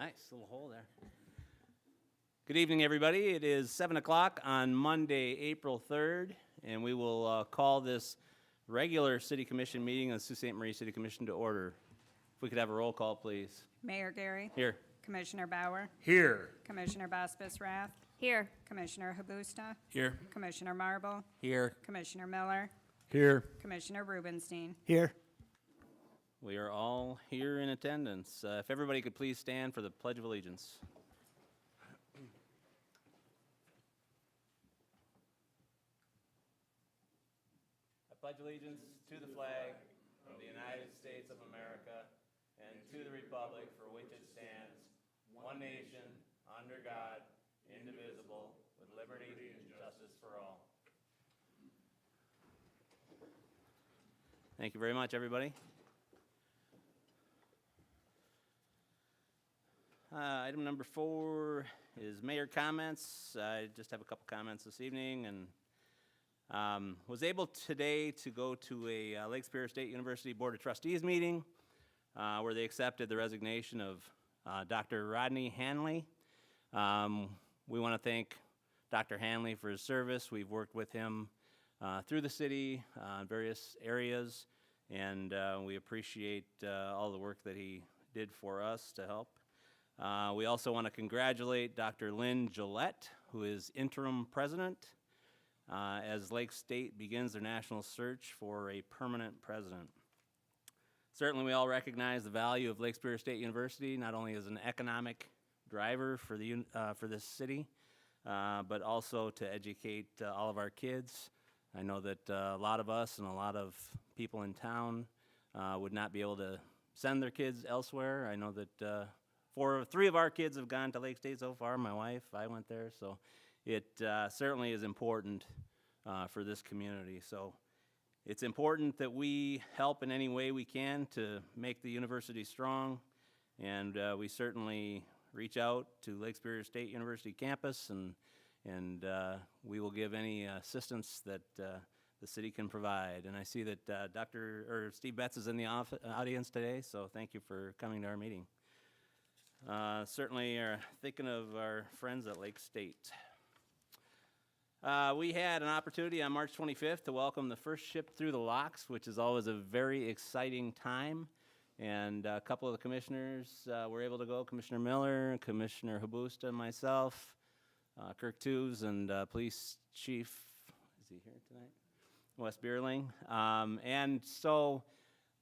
Nice little hole there. Good evening, everybody. It is 7 o'clock on Monday, April 3rd, and we will call this regular City Commission meeting of the Sault Ste. Marie City Commission to order. If we could have a roll call, please. Mayor Gary. Here. Commissioner Bauer. Here. Commissioner Baspis-Rath. Here. Commissioner Habusta. Here. Commissioner Marble. Here. Commissioner Miller. Here. Commissioner Rubenstein. Here. We are all here in attendance. If everybody could please stand for the Pledge of Allegiance. I pledge allegiance to the flag of the United States of America and to the republic for which it stands, one nation, under God, indivisible, with liberty and justice for all. Thank you very much, everybody. Item number 4 is mayor comments. I just have a couple comments this evening, and was able today to go to a Lake Superior State University Board of Trustees meeting where they accepted the resignation of Dr. Rodney Hanley. We want to thank Dr. Hanley for his service. We've worked with him through the city in various areas, and we appreciate all the work that he did for us to help. We also want to congratulate Dr. Lynn Gillette, who is interim president, as Lake State begins their national search for a permanent president. Certainly, we all recognize the value of Lake Superior State University, not only as an economic driver for this city, but also to educate all of our kids. I know that a lot of us and a lot of people in town would not be able to send their kids elsewhere. I know that 3 of our kids have gone to Lake State so far. My wife, I went there, so it certainly is important for this community. So it's important that we help in any way we can to make the university strong, and we certainly reach out to Lake Superior State University campus, and we will give any assistance that the city can provide. And I see that Steve Betts is in the audience today, so thank you for coming to our meeting. Certainly are thinking of our friends at Lake State. We had an opportunity on March 25th to welcome the first ship through the locks, which is always a very exciting time. And a couple of the commissioners were able to go, Commissioner Miller, Commissioner Habusta, and myself, Kirk Tooves, and Police Chief, is he here tonight? Wes Bierling. And so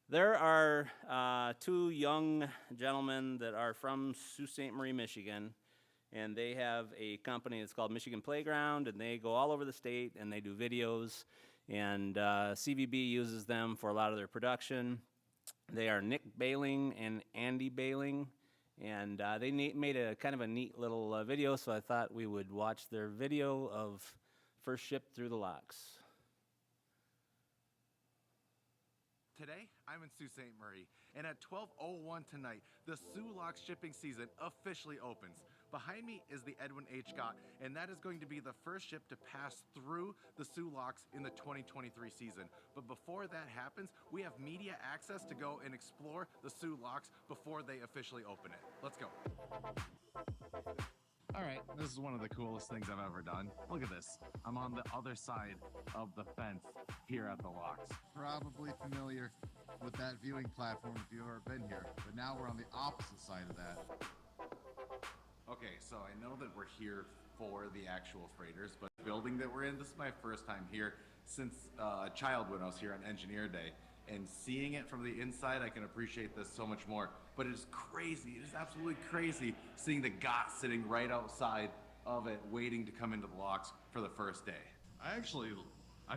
there are 2 young gentlemen that are from Sault Ste. Marie, Michigan, and they have a company that's called Michigan Playground, and they go all over the state, and they do videos, and CVB uses them for a lot of their production. They are Nick Bailing and Andy Bailing, and they made a kind of a neat little video, so I thought we would watch their video of First Ship Through the Locks. Today, I'm in Sault Ste. Marie, and at 12:01 tonight, the Soo Locks shipping season officially opens. Behind me is the Edwin H. Gott, and that is going to be the first ship to pass through the Soo Locks in the 2023 season. But before that happens, we have media access to go and explore the Soo Locks before they officially open it. Let's go. All right, this is one of the coolest things I've ever done. Look at this. I'm on the other side of the fence here at the locks. Probably familiar with that viewing platform if you've ever been here, but now we're on the opposite side of that. Okay, so I know that we're here for the actual freighters, but the building that we're in, this is my first time here since a child when I was here on Engineer Day. And seeing it from the inside, I can appreciate this so much more. But it is crazy, it is absolutely crazy seeing the Gott sitting right outside of it, waiting to come into the locks for the first day. I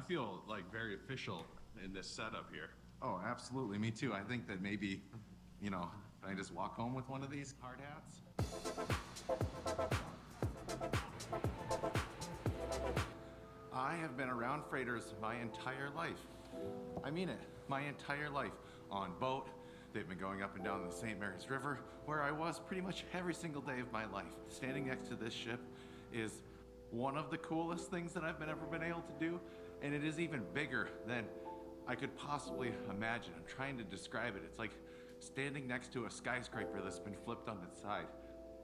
feel like very official in this setup here. Oh, absolutely, me too. I think that maybe, can I just walk home with one of these hard hats? I have been around freighters my entire life. I mean it, my entire life. On boat, they've been going up and down the St. Mary's River, where I was pretty much every single day of my life. Standing next to this ship is one of the coolest things that I've ever been able to do, and it is even bigger than I could possibly imagine. I'm trying to describe it. It's like standing next to a skyscraper that's been flipped on its side.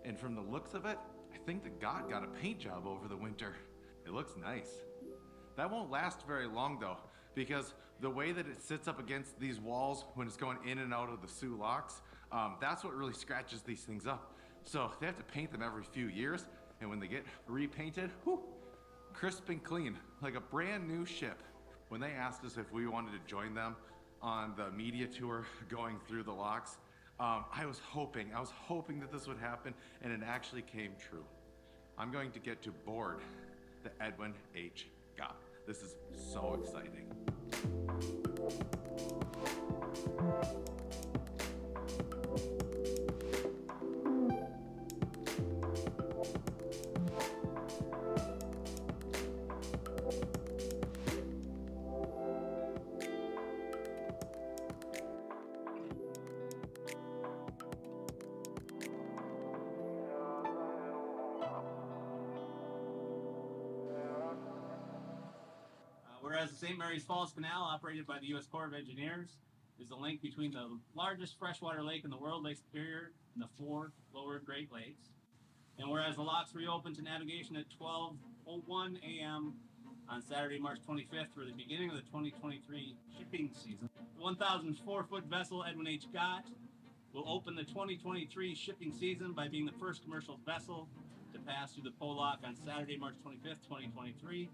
And from the looks of it, I think the god got a paint job over the winter. It looks nice. That won't last very long though, because the way that it sits up against these walls when it's going in and out of the Sioux locks, that's what really scratches these things up. So they have to paint them every few years, and when they get repainted, whew, crisp and clean, like a brand new ship. When they asked us if we wanted to join them on the media tour going through the locks, I was hoping that this would happen, and it actually came true. I'm going to get to board the Edwin H. Gott. This is so exciting. Whereas the St. Mary's Falls Canal, operated by the U.S. Corps of Engineers, is the link between the largest freshwater lake in the world, Lake Superior, and the 4 lower Great Lakes. And whereas the locks reopened to navigation at 12:01 a.m. on Saturday, March 25th, for the beginning of the 2023 shipping season, the 1,004-foot vessel Edwin H. Gott will open the 2023 shipping season by being the first commercial vessel to pass through the Pole Lock on Saturday, March 25th, 2023.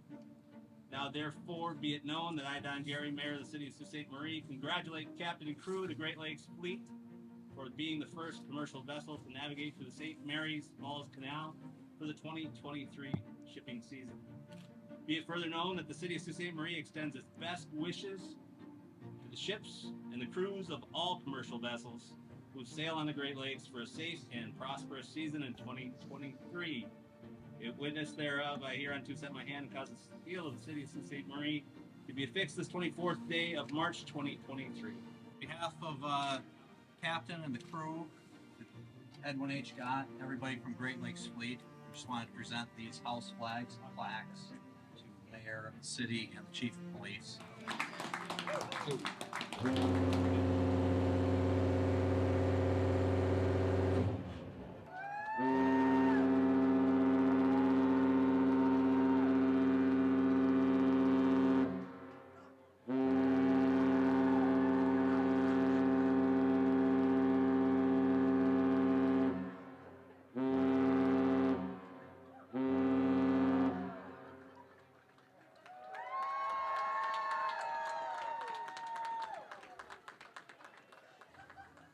Now, therefore, be it known that I, Don Gary, Mayor of the City of Sault Ste. Marie, congratulate Captain and crew of the Great Lakes Fleet for being the first commercial vessel to navigate through the St. Mary's Falls Canal for the 2023 shipping season. Be it further known that the City of Sault Ste. Marie extends its best wishes to the ships and the crews of all commercial vessels who sail on the Great Lakes for a safe and prosperous season in 2023. In witness thereof, I hereunto set my hand and cause the seal of the City of Sault Ste. Marie to be affixed this 24th day of March 2023. On behalf of Captain and the crew, Edwin H. Gott, everybody from Great Lakes Fleet, we just wanted to present these house flags and plaques to the Mayor of the City and the Chief of Police.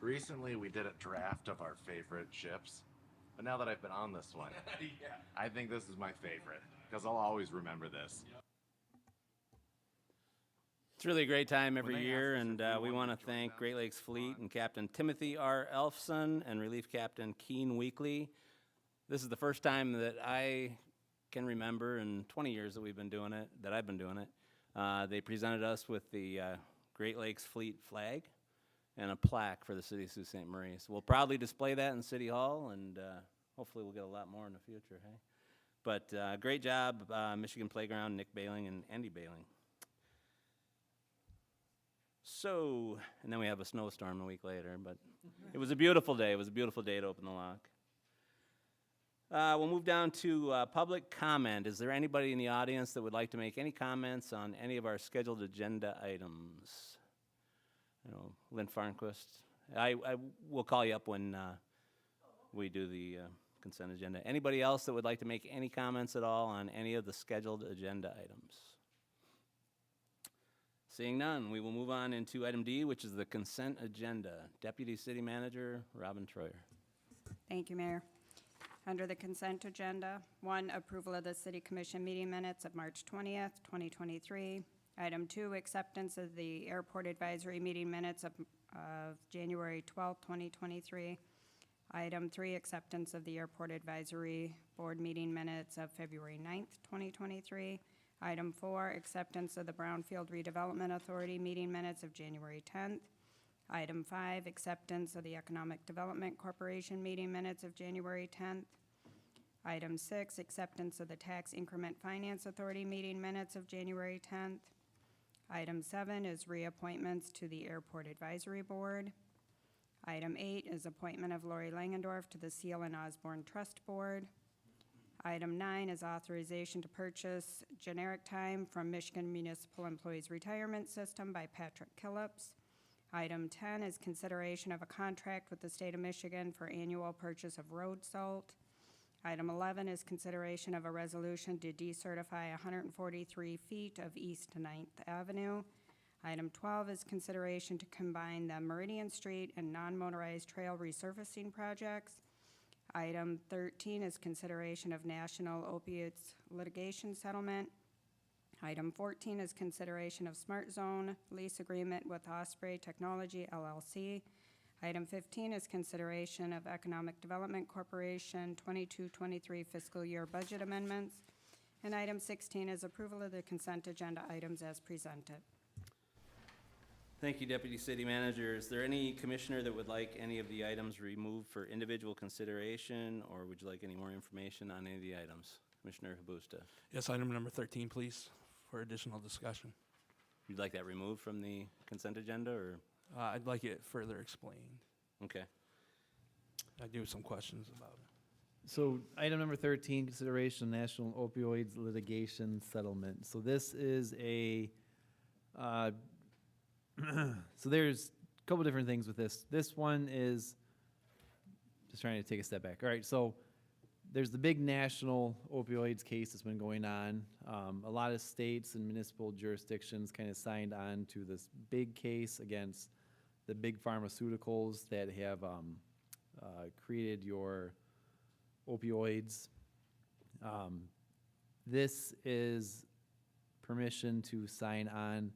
Recently, we did a draft of our favorite ships, but now that I've been on this one, I think this is my favorite, because I'll always remember this. It's really a great time every When they year, asked us and if we we wanted want to to join thank them, Great Lakes Fleet on. and Captain Timothy R. Elfson and Relief Captain Keen Weekly. This is the first time that I can remember in 20 years that we've been doing it, that I've been doing it. They presented us with the Great Lakes Fleet flag and a plaque for the City of Sault Ste. Marie. So we'll proudly display that in City Hall, and hopefully we'll get a lot more in the future, hey? But great job, Michigan Playground, Nick Bailing and Andy Bailing. So, and then we have a snowstorm a week later, but it was a beautiful day. It was a beautiful day to open the lock. We'll move down to public comment. Is there anybody in the audience that would like to make any comments on any of our scheduled agenda items? You know, Lynn Farnquist. I will call you up when we do the consent agenda. Anybody else that would like to make any comments at all on any of the scheduled agenda items? Seeing none, we will move on into item D, which is the consent agenda. Deputy City Manager Robin Troyer. Thank you, Mayor. Under the consent agenda, 1, approval of the City Commission meeting minutes of March 20th, 2023. Item 2, acceptance of the Airport Advisory meeting minutes of January 12th, 2023. Item 3, acceptance of the Airport Advisory Board meeting minutes of February 9th, 2023. Item 4, acceptance of the Brownfield Redevelopment Authority meeting minutes of January 10th. Item 5, acceptance of the Economic Development Corporation meeting minutes of January 10th. Item 6, acceptance of the Tax Increment Finance Authority meeting minutes of January 10th. Item 7 is reappointments to the Airport Advisory Board. Item 8 is appointment of Lori Langendorf to the Seal and Osborne Trust Board. Item 9 is authorization to purchase generic time from Michigan Municipal Employees Retirement System by Patrick Killips. Item 10 is consideration of a contract with the state of Michigan for annual purchase of road salt. Item 11 is consideration of a resolution to decertify 143 feet of East 9th Avenue. Item 12 is consideration to combine the Meridian Street and non-motorized trail resurfacing projects. Item 13 is consideration of national opiates litigation settlement. Item 14 is consideration of Smart Zone lease agreement with Osprey Technology LLC. Item 15 is consideration of Economic Development Corporation 22-23 fiscal year budget amendments. And item 16 is approval of the consent agenda items as presented. Thank you, Deputy City Manager. Is there any commissioner that would like any of the items removed for individual consideration, or would you like any more information on any of the items? Commissioner Habusta, Yes, item number 13, please, for additional discussion. you'd like that removed from the consent agenda, or? I'd like it further explained. Okay. I do have some questions about it. So item number 13, consideration national opioids litigation settlement. So this is a, so there's a couple different things with this. This one is, just trying to take a step back. All right, so there's the big national opioids case that's been going on. A lot of states and municipal jurisdictions kind of signed on to this big case against the big pharmaceuticals that have created your opioids. This is permission to sign on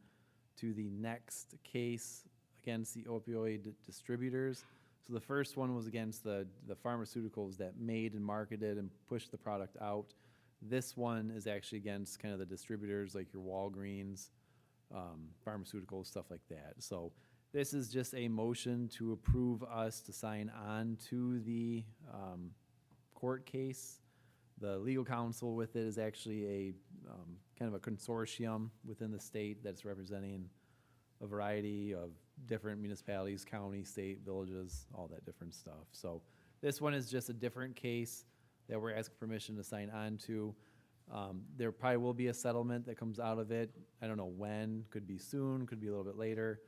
to the next case against the opioid distributors. So the first one was against the pharmaceuticals that made and marketed and pushed the product out. This one is actually against kind of the distributors like your Walgreens, pharmaceuticals, stuff like that. So this is just a motion to approve us to sign on to the court case. The legal counsel with it is actually a kind of a consortium within the state that's representing a variety of different municipalities, counties, state, villages, all that different stuff. So this one is just a different case that we're asking permission to sign on to. There probably will be a settlement that comes out of it. I don't know when, could be soon, could be a little bit later.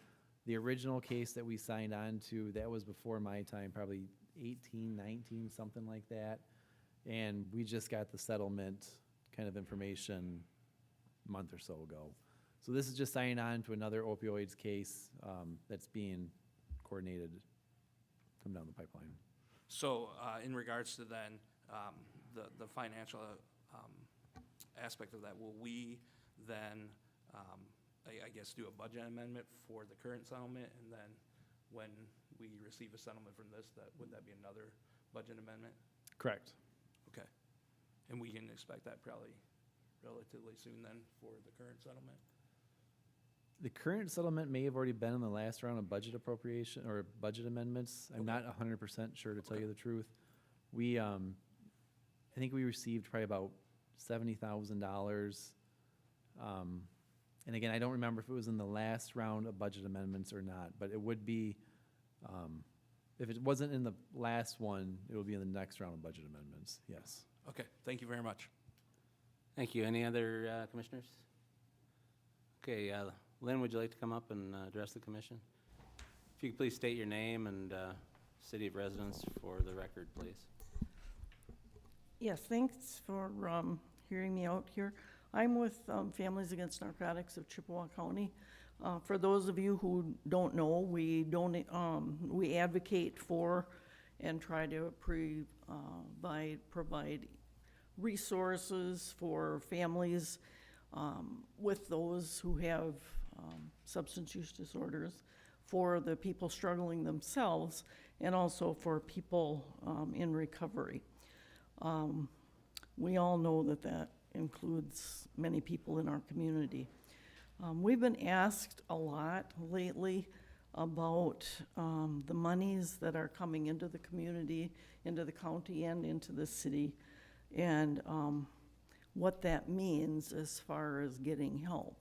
The original case that we signed on to, that was before my time, probably 18, 19, something like that. And we just got the settlement kind of information a month or so ago. So this is just signing on to another opioids case that's being coordinated, come down the pipeline. So in regards to then the financial aspect of that, will we then, I guess, do a budget amendment for the current settlement, and then when we receive a settlement from this, would that be another budget amendment? Correct. Okay. And we can expect that probably relatively soon then for the current settlement? The current settlement may have already been in the last round of budget appropriation or budget amendments. I'm not 100% sure, to tell you the truth. We, I think we received probably about $70,000. And again, I don't remember if it was in the last round of budget amendments or not, but it would be, if it wasn't in the last one, it will be in the next round of budget amendments, yes. Okay, thank you very much. Thank you. Any other commissioners? Okay, Lynn, would you like to come up and address the commission? If you could please state your name and city of residence for the record, please. Yes, thanks for hearing me out here. I'm with Families Against Narcotics of Chippewa County. For those of you who don't know, we advocate for and try to provide resources for families with those who have substance use disorders, for the people struggling themselves, and also for people in recovery. We all know that that includes many people in our community. We've been asked a lot lately about the monies that are coming into the community, into the county, and into the city, and what that means as far as getting help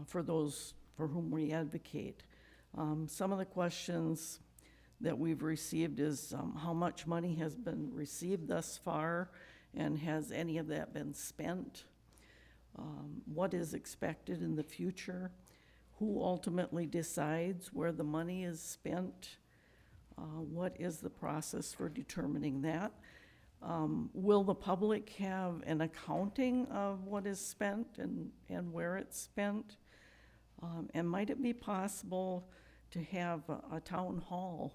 for those for whom we advocate. Some of the questions that we've received is how much money has been received thus far, and has any of that been spent? What is expected in the future? Who ultimately decides where the money is spent? What is the process for determining that? Will the public have an accounting of what is spent and where it's spent? And might it be possible to have a town hall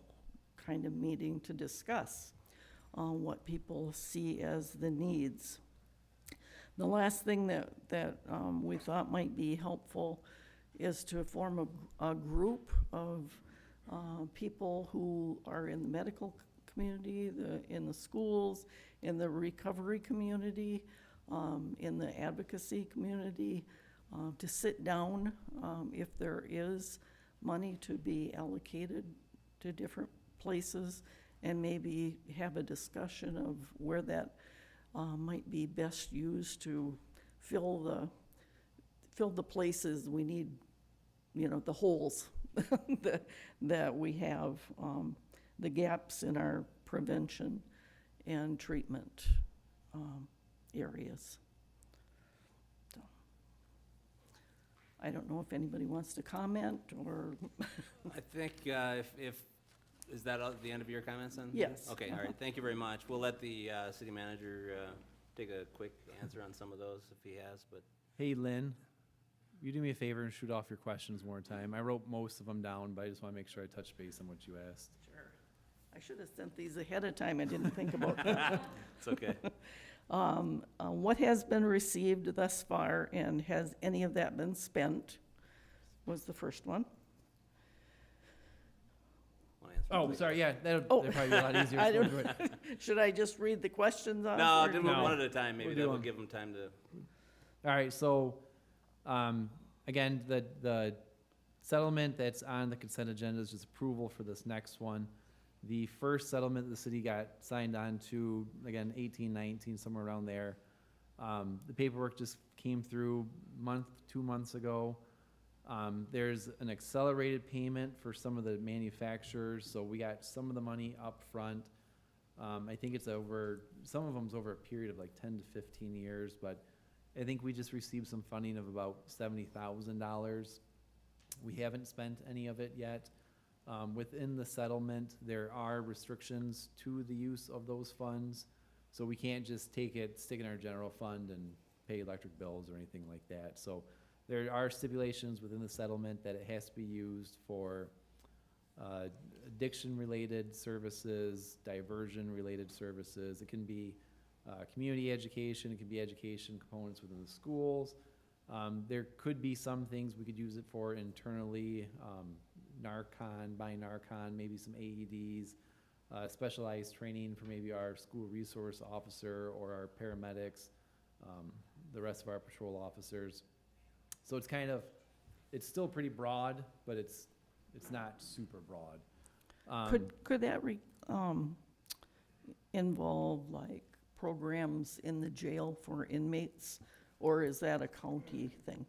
kind of meeting to discuss what people see as the needs? The last thing that we thought might be helpful is to form a group of people who are in the medical community, in the schools, in the recovery community, in the advocacy community, to sit down if there is money to be allocated to different places, and maybe have a discussion of where that might be best used to fill the places we need, the holes that we have, the gaps in our prevention and treatment areas. So, I don't know if anybody wants to comment, or I think is that the end of your comments then? Yes. Okay, all right, thank you very much. We'll let the city manager take a quick answer on some of those if he has, but. Hey, Lynn, will you do me a favor and shoot off your questions one more time? I wrote most of them down, but I just want to make sure I touch base on what you asked. Sure. I should have sent these ahead of time. I didn't think about that. It's okay. What has been received thus far, and has any of that been spent, was the first one. Wanna answer Oh, that? sorry, yeah, that'd Oh. probably be a lot easier. I to don't- do it. Should I just read the questions off? No, or- do No. one at a time, maybe We'll that do will them. give them time to. All right, so, again, the settlement that's on the consent agenda is just approval for this next one. The first settlement the city got signed on to, again, 1819, somewhere around there. The paperwork just came through 2 months ago. There's an accelerated payment for some of the manufacturers, so we got some of the money up front. I think it's some of them's over a period of like 10 to 15 years, but I think we just received some funding of about $70,000. We haven't spent any of it yet. Within the settlement, there are restrictions to the use of those funds, so we can't just take it, stick it in our general fund and pay electric bills or anything like that. So there are stipulations within the settlement that it has to be used for addiction-related services, diversion-related services. It can be community education, it can be education components within the schools. There could be some things we could use it for internally, buying Narcan, maybe some AEDs, specialized training for maybe our school resource officer or our paramedics, the rest of our patrol officers. So it's still pretty broad, but it's not super broad. Could that involve like programs in the jail for inmates, or is that a county thing?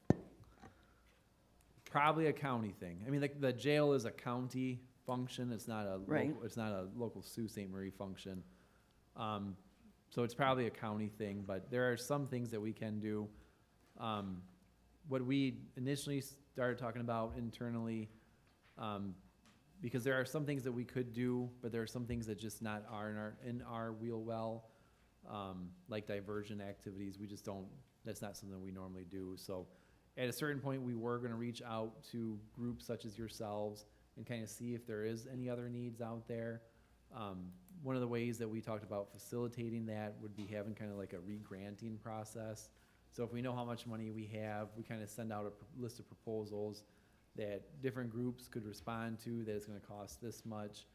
Probably a county thing. I mean, the jail is a county function. It's not a Right. it's not a local Sault Ste. Marie function. So it's probably a county thing, but there are some things that we can do. What we initially started talking about internally, because there are some things that we could do, but there are some things that just not are in our wheel well, like diversion activities. We just don't. That's not something we normally do. So at a certain point, we were going to reach out to groups such as yourselves and kind of see if there is any other needs out there. One of the ways that we talked about facilitating that would be having kind of like a re-granting process. So if we know how much money we have, we kind of send out a list of proposals that different groups could respond to, that it's going to cost this much.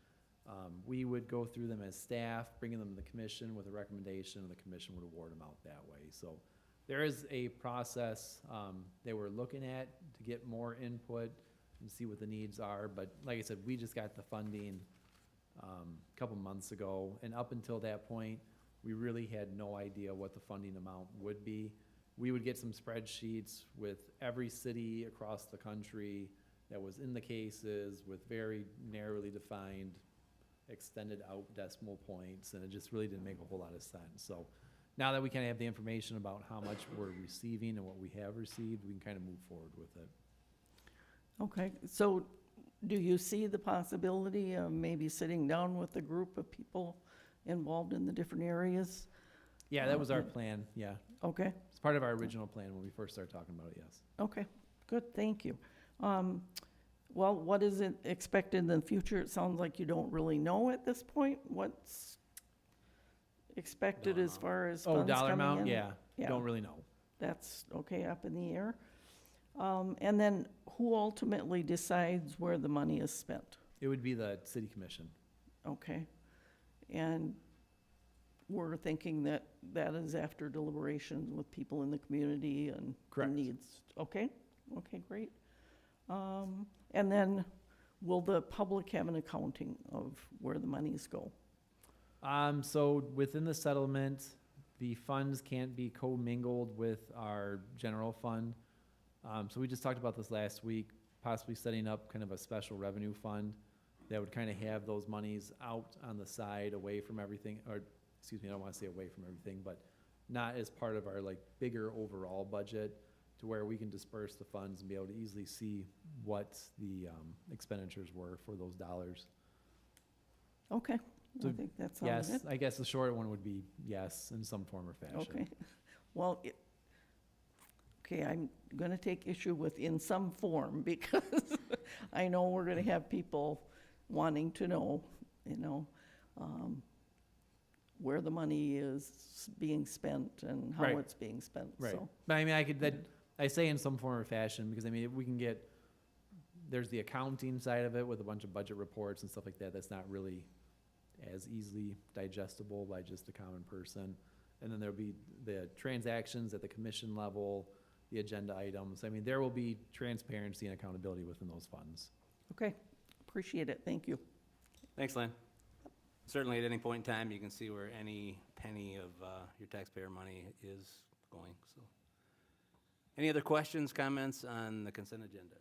We would go through them as staff, bringing them to the commission with a recommendation, and the commission would award them out that way. So there is a process that we're looking at to get more input and see what the needs are. But like I said, we just got the funding a couple months ago, and up until that point, we really had no idea what the funding amount would be. We would get some spreadsheets with every city across the country that was in the cases with very narrowly defined extended out decimal points, and it just really didn't make a whole lot of sense. So now that we kind of have the information about how much we're receiving and what we have received, we can kind of move forward with it. Okay, so do you see the possibility of maybe sitting down with a group of people involved in the different areas? Yeah, that was our plan, yeah. Okay, It's part of our original plan when we first started talking about it, yes. okay, good, thank you. Well, what is it expected in the future? It sounds like you don't really know at this point. What's expected Dollar as amount. far as Oh, funds dollar coming amount? in? Yeah, Yeah. don't really know. That's, okay, up in the air. And then who ultimately decides where the money is spent? It would be the city commission. Okay. And we're thinking that that is after deliberations with people in the community and the Correct. needs. Okay, okay, great. And then will the public have an accounting of where the monies go? So within the settlement, the funds can't be commingled with our general fund. So we just talked about this last week, possibly setting up kind of a special revenue fund that would kind of have those monies out on the side, away from everything, or, excuse me, I don't want to say away from everything, but not as part of our like bigger overall budget, to where we can disperse the funds and be able to easily see what the expenditures were for those dollars. Okay, I So, think that sounds Yes, good. I guess the short one would be yes, in some form or fashion. Okay, well, okay, I'm gonna take issue with in some form, because I know we're gonna have people wanting to know, you know, where the money is being spent and how Right. it's being spent, Right. so. But I mean, I say in some form or fashion, because I mean, if we can get, there's the accounting side of it with a bunch of budget reports and stuff like that, that's not really as easily digestible by just a common person. And then there'll be the transactions at the commission level, the agenda items. I mean, there will be transparency and accountability within those funds. Okay, appreciate it, thank you. Thanks, Lynn. Certainly, at any point in time, you can see where any penny of your taxpayer money is going, so. Any other questions, comments on the consent agenda?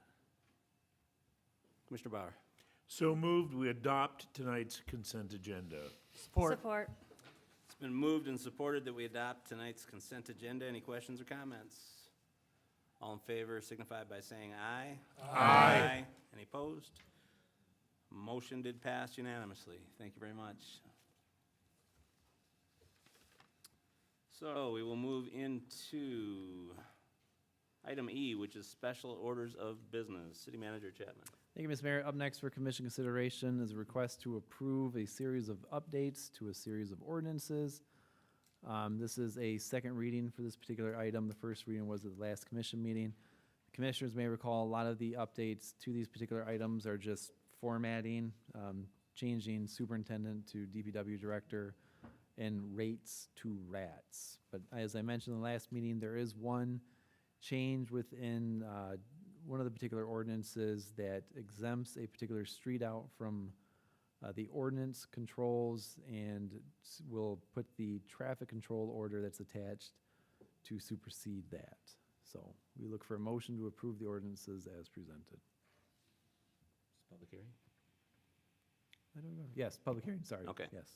Commissioner Bauer? So moved, we adopt tonight's consent agenda. Support. It's been moved and supported that we adopt tonight's consent agenda. Any questions or comments? All in favor signify by saying aye. Aye. Any opposed? Motion did pass unanimously. Thank you very much. So we will move into item E, which is special orders of business. City Manager Chapman. Thank you, Ms. Mayor. Up next for commission consideration is a request to approve a series of updates to a series of ordinances. This is a second reading for this particular item. The first reading was at the last commission meeting. Commissioners may recall a lot of the updates to these particular items are just formatting, changing superintendent to DPW director, and rates to rats. But as I mentioned in the last meeting, there is one change within one of the particular ordinances that exempts a particular street out from the ordinance controls and will put the traffic control order that's attached to supersede that. So we look for a motion to approve the ordinances as presented. Public hearing? I don't know. Yes, public hearing, sorry. Okay. Yes.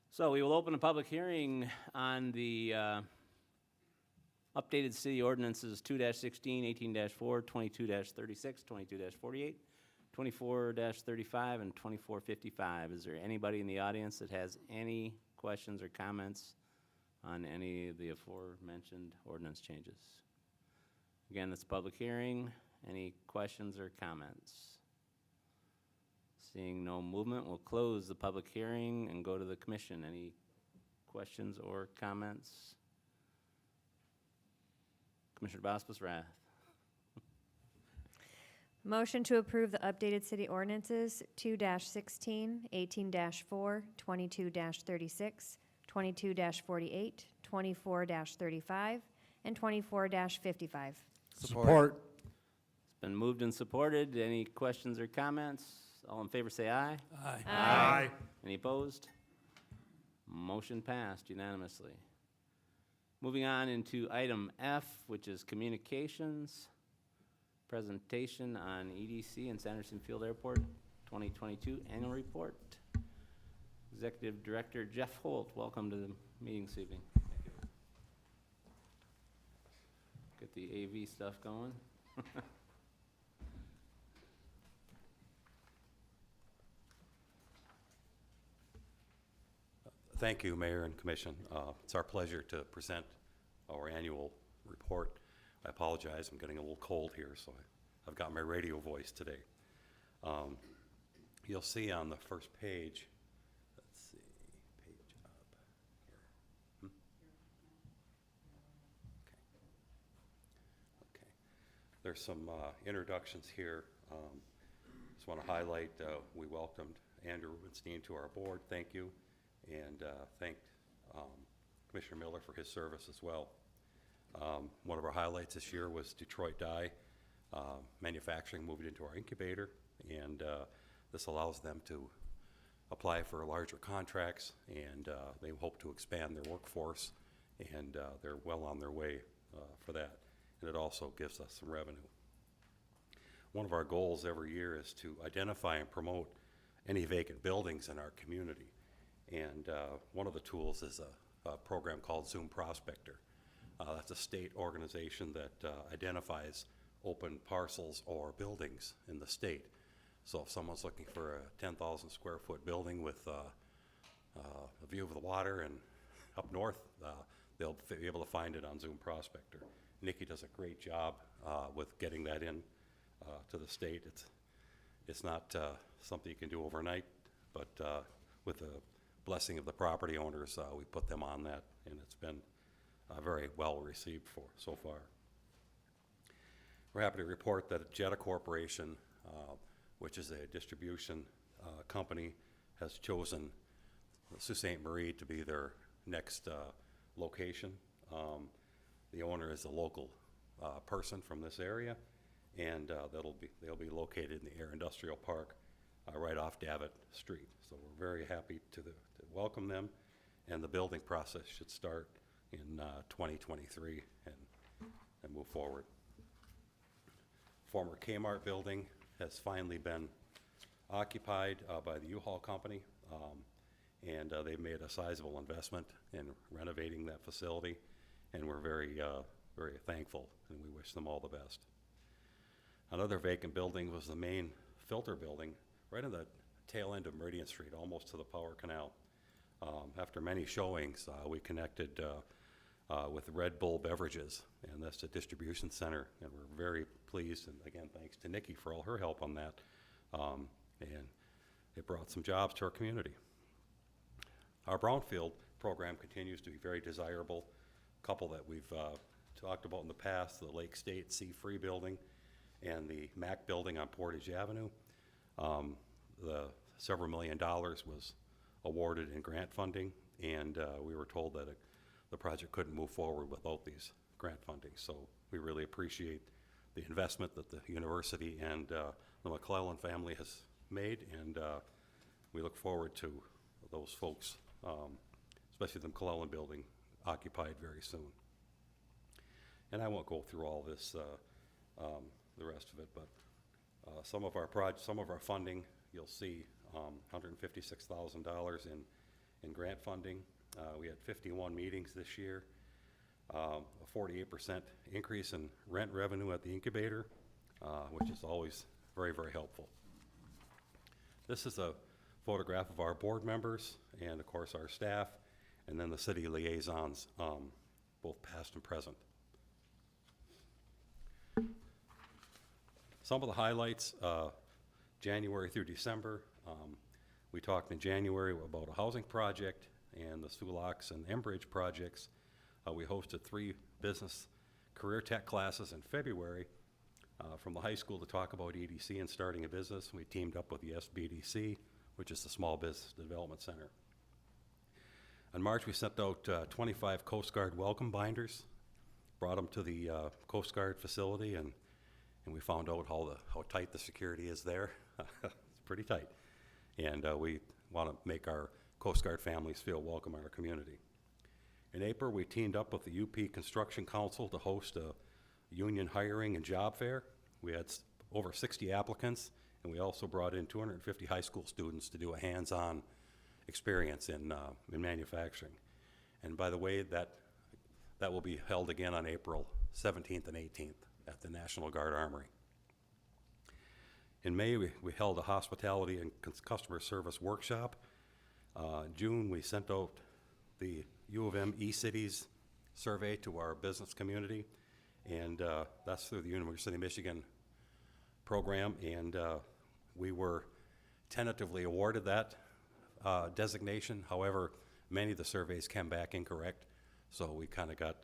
So we will open a public hearing on the updated city ordinances 2-16, 18-4, 22-36, 22-48, 24-35, and 24-55. Is there anybody in the audience that has any questions or comments on any of the aforementioned ordinance changes? Again, this public hearing. Any questions or comments? Seeing no movement, we'll close the public hearing and go to the commission. Any questions or comments? Commissioner Bospas-Rath. Motion to approve the updated city ordinances 2-16, 18-4, 22-36, 22-48, 24-35, and 24-55. Support. It's been moved and supported. Any questions or comments? All in favor say aye. Aye. Any opposed? Motion passed unanimously. Moving on into item F, which is communications. Presentation on EDC and Sanderson Field Airport 2022 annual report. Executive Director Jeff Holt, welcome to the meeting this evening. Get the AV stuff going. Thank you, Mayor and Commission. It's our pleasure to present our annual report. I apologize, I'm getting a little cold here, so I've got my radio voice today. You'll see on the first page, let's see, page up here. Okay. There's some introductions here. Just want to highlight, we welcomed Andrew Rubenstein to our board. Thank you. And thanked Commissioner Miller for his service as well. One of our highlights this year was Detroit Dye Manufacturing moved into our incubator, and this allows them to apply for larger contracts, and they hope to expand their workforce, and they're well on their way for that. And it also gives us some revenue. One of our goals every year is to identify and promote any vacant buildings in our community. And one of the tools is a program called Zoom Prospector. That's a state organization that identifies open parcels or buildings in the state. So if someone's looking for a 10,000 square foot building with a view of the water and up north, they'll be able to find it on Zoom Prospector. Nikki does a great job with getting that in to the state. It's not something you can do overnight, but with the blessing of the property owners, we put them on that, and it's been very well received so far. We're happy to report that Jetta Corporation, which is a distribution company, has chosen Sault Ste. Marie to be their next location. The owner is a local person from this area, and they'll be located in the Air Industrial Park right off Davitt Street. So we're very happy to welcome them, and the building process should start in 2023 and move forward. Former Kmart building has finally been occupied by the U-Haul company, and they've made a sizable investment in renovating that facility, and we're very thankful, and we wish them all the best. Another vacant building was the main filter building right in the tail end of Meridian Street, almost to the Power Canal. After many showings, we connected with Red Bull Beverages, and that's a distribution center, and we're very pleased, and again, thanks to Nikki for all her help on that, and it brought some jobs to our community. Our brownfield program continues to be very desirable. A couple that we've talked about in the past, the Lake State Sea-Free building and the Mac building on Portage Avenue. The several $1 million was awarded in grant funding, and we were told that the project couldn't move forward without these grant funding. So we really appreciate the investment that the university and the McClellan family has made, and we look forward to those folks, especially the McClellan building, occupied very soon. And I won't go through all this, the rest of it, but some of our funding, you'll see $156,000 in grant funding. We had 51 meetings this year, a 48% increase in rent revenue at the incubator, which is always very, very helpful. This is a photograph of our board members and, of course, our staff, and then the city liaisons, both past and present. Some of the highlights, January through December. We talked in January about a housing project and the Sulaks and Enbridge projects. We hosted 3 business career tech classes in February from the high school to talk about EDC and starting a business. We teamed up with the SBDC, which is the Small Business Development Center. In March, we sent out 25 Coast Guard welcome binders, brought them to the Coast Guard facility, and we found out how tight the security is there. It's pretty tight. And we want to make our Coast Guard families feel welcome in our community. In April, we teamed up with the UP Construction Council to host a union hiring and job fair. We had over 60 applicants, And we also brought in 250 high school students to do a hands-on experience in manufacturing. And by the way, that will be held again on April 17th and 18th at the National Guard Armory. In May, we held a hospitality and customer service workshop. June, we sent out the U of M eCities survey to our business community, and that's through the University of Michigan program, and we were tentatively awarded that designation. However, many of the surveys came back incorrect, so we kind of got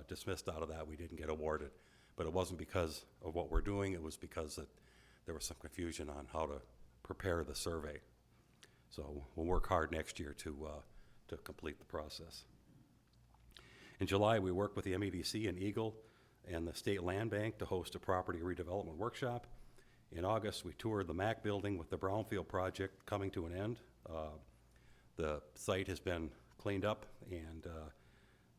dismissed out of that. We didn't get awarded, but it wasn't because of what we're doing. It was because there was some confusion on how to prepare the survey. So we'll work hard next year to complete the process. In July, we worked with the MEDC and Eagle and the State Land Bank to host a property redevelopment workshop. In August, we toured the MAC building with the Brownfield project coming to an end. The site has been cleaned up, and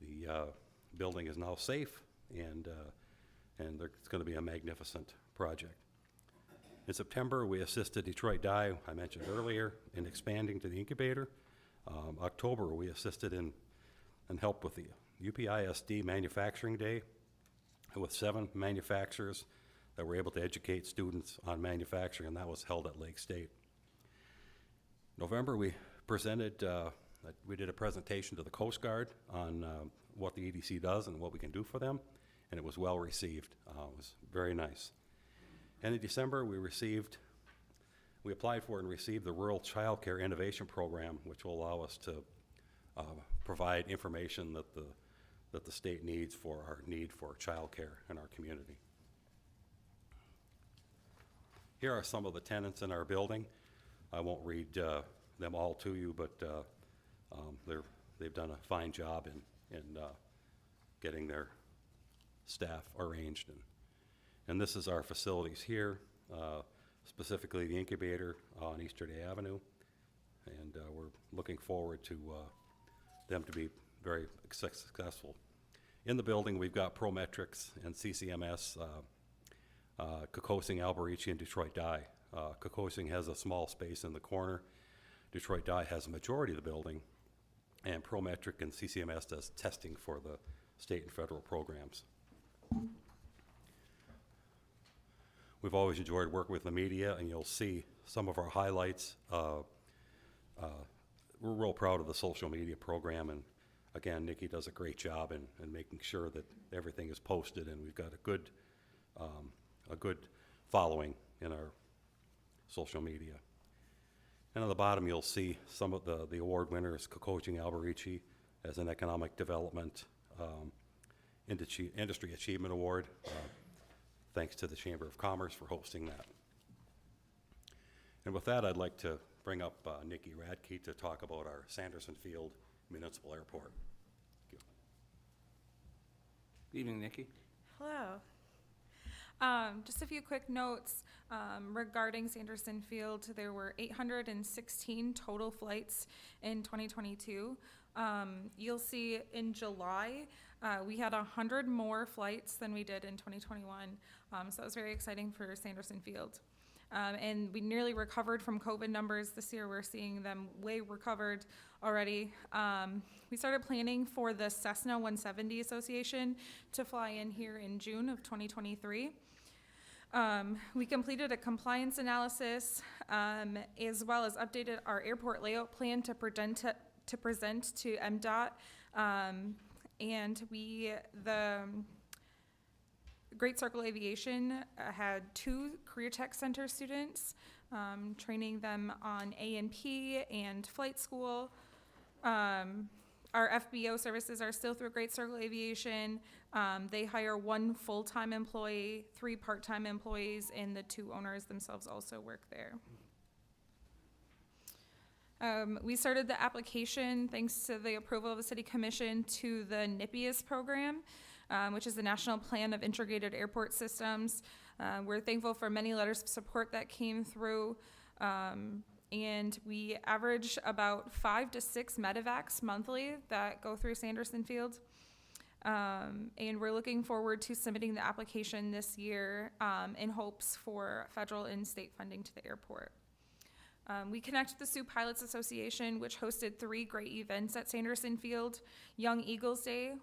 the building is now safe, and it's going to be a magnificent project. In September, we assisted Detroit Dye, I mentioned earlier, in expanding to the incubator. October, we assisted and helped with the UPISD Manufacturing Day with 7 manufacturers that were able to educate students on manufacturing, and that was held at Lake State. November, we did a presentation to the Coast Guard on what the EDC does and what we can do for them, and it was well received. It was very nice. And in December, we applied for and received the Rural Child Care Innovation Program, which will allow us to provide information that the state needs for our need for child care in our community. Here are some of the tenants in our building. I won't read them all to you, but they've done a fine job in getting their staff arranged. And this is our facilities here, specifically the incubator on Easterday Avenue. And we're looking forward to them to be very successful. In the building, we've got Prometrics and CCMS, Kokosing, Alberici, and Detroit Dye. Kokosing has a small space in the corner. Detroit Dye has a majority of the building, and Prometric and CCMS does testing for the state and federal programs. We've always enjoyed working with the media, and you'll see some of our highlights. We're real proud of the social media program, and again, Nikki does a great job in making sure that everything is posted, and we've got a good following in our social media. And on the bottom, you'll see some of the award winners: Kokosing, Alberici as an Economic Development Industry Achievement Award. Thanks to the Chamber of Commerce for hosting that. And with that, I'd like to bring up Nikki Radke to talk about our Sanderson Field Municipal Airport. Thank you. Good evening, Nikki. Hello. Just a few quick notes regarding Sanderson Field. There were 816 total flights in 2022. You'll see in July, we had 100 more flights than we did in 2021. So that was very exciting for Sanderson Field. And we nearly recovered from COVID numbers this year. We're seeing them way recovered already. We started planning for the Cessna 170 Association to fly in here in June of 2023. We completed a compliance analysis as well as updated our airport layout plan to present to MDOT. And the Great Circle Aviation had 2 Career Tech Center students, training them on A&P and flight school. Our FBO services are still through Great Circle Aviation. They hire 1 full-time employee, 3 part-time employees, and the 2 owners themselves also work there. We started the application thanks to the approval of the City Commission to the NIPIAS program, which is the National Plan of Integrated Airport Systems. We're thankful for many letters of support that came through. And we average about 5 to 6 medevacs monthly that go through Sanderson Field. And we're looking forward to submitting the application this year in hopes for federal and state funding to the airport. We connect the Sioux Pilots Association, which hosted 3 great events at Sanderson Field. Young Eagles Day,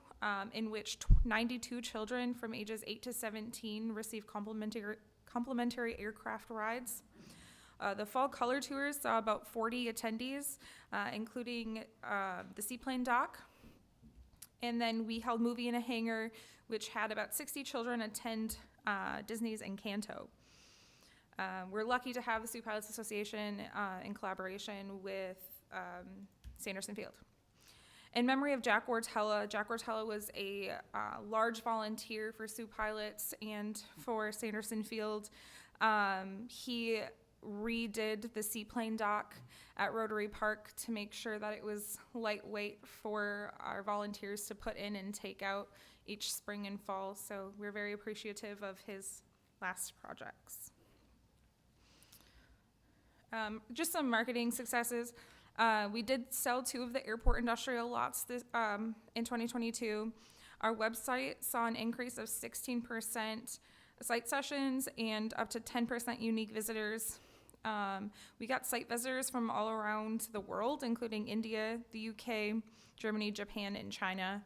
in which 92 children from ages 8 to 17 received complimentary aircraft rides. The Fall Color Tours saw about 40 attendees, including the seaplane dock. And then we held Movie in a Hangar, which had about 60 children attend Disney's Encanto. We're lucky to have the Sioux Pilots Association in collaboration with Sanderson Field. In memory of Jack Wartella was a large volunteer for Sioux Pilots and for Sanderson Field. He redid the seaplane dock at Rotary Park to make sure that it was lightweight for our volunteers to put in and take out each spring and fall. So we're very appreciative of his last projects. Just some marketing successes. We did sell 2 of the airport industrial lots in 2022. Our website saw an increase of 16% site sessions and up to 10% unique visitors. We got site visitors from all around the world, including India, the UK, Germany, Japan, and China.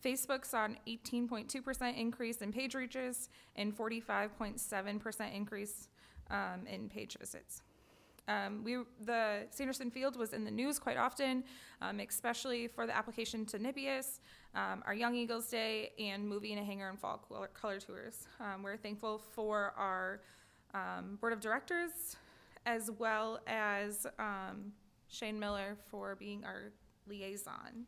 Facebook saw an 18.2% increase in page reaches and 45.7% increase in page visits. The Sanderson Field was in the news quite often, especially for the application to Nipius, our Young Eagles Day, and Movie in a Hangar and Fall Color Tours. We're thankful for our board of directors, as well as Shane Miller for being our liaison.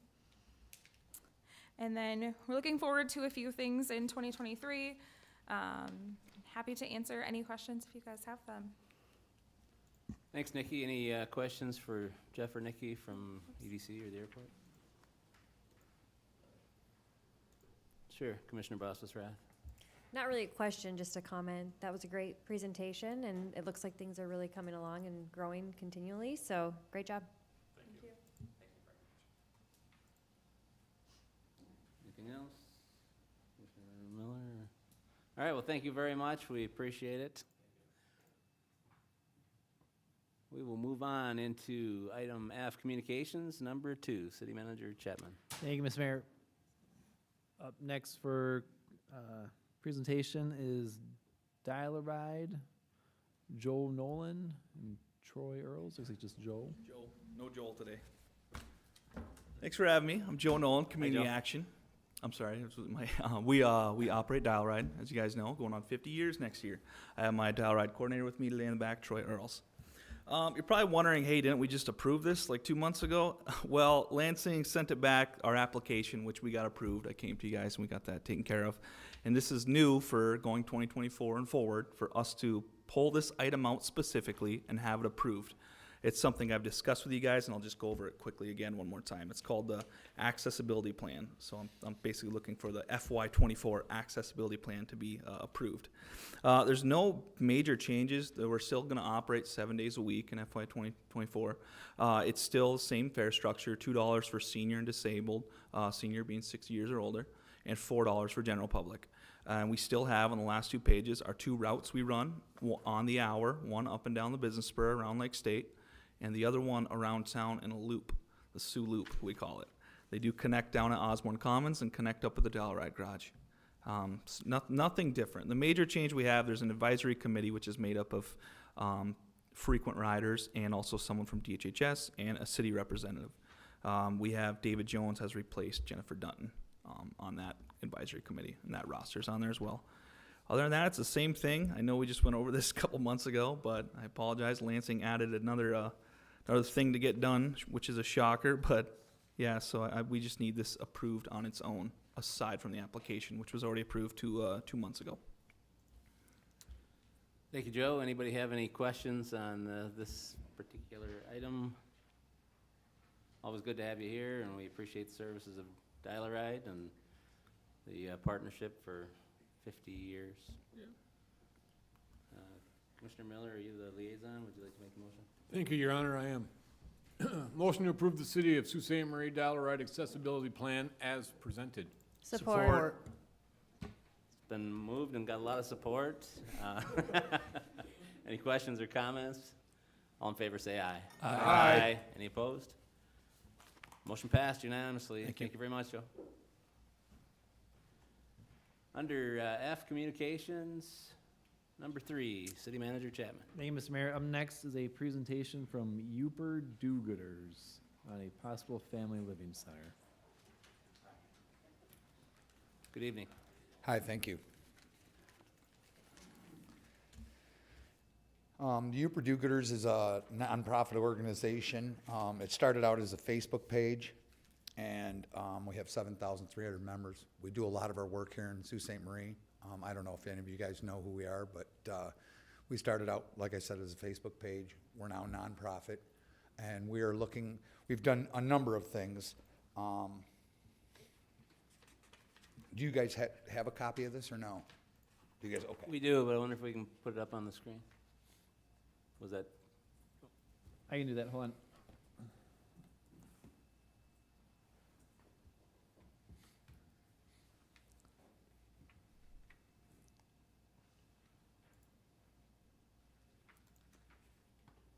And then we're looking forward to a few things in 2023. Happy to answer any questions if you guys have them. Thanks, Nikki. Any questions for Jeff or Nikki from EDC or the airport? Sure, Commissioner Boswell-Rath. Not really a question, just a comment. That was a great presentation, and it looks like things are really coming along and growing continually, so great job. Thank you. Anything else? Commissioner Miller? All right, well, thank you very much. We appreciate it. We will move on into item F, communications, number 2, City Manager Chapman. Thank you, Mr. Mayor. Up next for presentation is Dial-A-Ride, Joe Nolan, and Troy Earls. Looks like just Joe. Joel, no Joel today. Thanks for having me. I'm Joe Nolan, Community Action. I'm sorry, this was my, we operate Dial-A-Ride, as you guys know, going on 50 years next year. I have my Dial-A-Ride coordinator with me today in the back, Troy Earls. You're probably wondering, hey, didn't we just approve this like 2 months ago? Well, Lansing sent it back, our application, which we got approved. I came to you guys and we got that taken care of. And this is new for going 2024 and forward for us to pull this item out specifically and have it approved. It's something I've discussed with you guys, and I'll just go over it quickly again one more time. It's called the Accessibility Plan. So I'm basically looking for the FY24 Accessibility Plan to be approved. There's no major changes. We're still going to operate 7 days a week in FY24. It's still the same fare structure, $2 for senior and disabled, senior being 60 years or older, and $4 for general public. And we still have on the last 2 pages our 2 routes we run on the hour, one up and down the business spur around Lake State, and the other one around town in a loop, the Sioux Loop, we call it. They do connect down at Osborne Commons and connect up at the Dial-A-Ride Garage. Nothing different. The major change we have, there's an advisory committee which is made up of frequent riders and also someone from DHHS and a city representative. We have David Jones has replaced Jennifer Dutton on that advisory committee, and that roster's on there as well. Other than that, it's the same thing. I know we just went over this a couple months ago, but I apologize. Lansing added another thing to get done, which is a shocker. But yeah, so we just need this approved on its own, aside from the application, which was already approved 2 months ago. Thank you, Joe. Anybody have any questions on this particular item? Always good to have you here, and we appreciate the services of Dial-A-Ride and the partnership for 50 years. Yeah. Commissioner Miller, are you the liaison? Would you like to make a motion? Thank you, Your Honor, I am. Motion to approve the City of Sault Ste. Marie Dial Ride Accessibility Plan as presented. Support. It's been moved and got a lot of support. Any questions or comments? All in favor say aye. Aye. Any opposed? Motion passed unanimously. Thank you very much, Joe. Under F, Communications, number 3, City Manager Chapman. Thank you, Mr. Mayor. Up next is a presentation from Uper Do-Gooders on a possible family living center. Good evening. Hi, thank you. The Uper Do-Gooders is a nonprofit organization. It started out as a Facebook page, and we have 7,300 members. We do a lot of our work here in Sault Ste. Marie. I don't know if any of you guys know who we are, but we started out, like I said, as a Facebook page. We're now a nonprofit, and we are looking, we've done a number of things. Do you guys have a copy of this or no? Do you guys, okay. We do, but I wonder if we can put it up on the screen. Was that? I can do that. Hold on.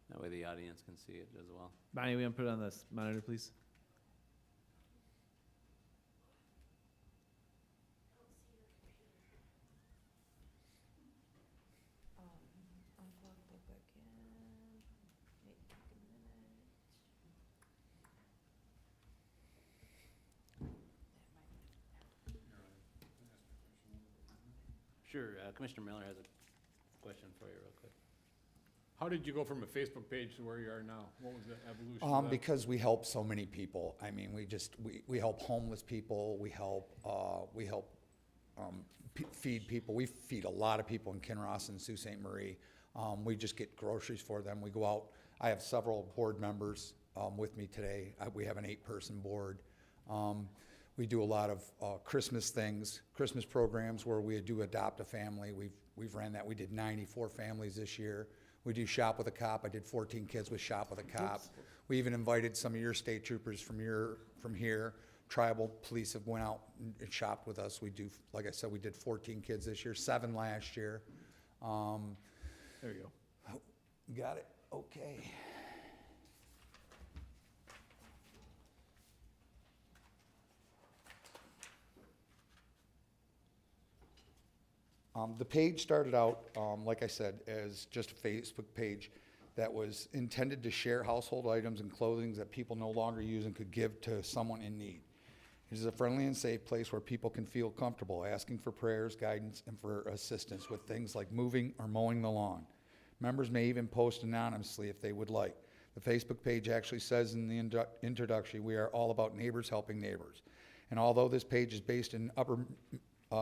That way the audience can see it as well. Bonnie, we want to put it on this monitor, please? Sure, Commissioner Miller has a question for you real quick. How did you go from a Facebook page to where you are now? What was the evolution of that? Because we help so many people. I mean, we help homeless people. We help feed people. We feed a lot of people in Kinross and Sault Ste. Marie. We just get groceries for them. We go out. I have several board members with me today. We have an 8-person board. We do a lot of Christmas things, Christmas programs where we do adopt a family. We've ran that. We did 94 families this year. We do Shop with a Cop. I did 14 kids with Shop with a Cop. Oops. We even invited some of your state troopers from here. Tribal police have went out and shopped with us. We do, like I said, we did 14 kids this year, 7 last year. There you go. Oh, got it. Okay. The page started out, like I said, as just a Facebook page that was intended to share household items and clothing that people no longer use and could give to someone in need. It is a friendly and safe place where people can feel comfortable asking for prayers, guidance, and for assistance with things like moving or mowing the lawn. Members may even post anonymously if they would like. The Facebook page actually says in the introduction, we are all about neighbors helping neighbors. And although this page is based in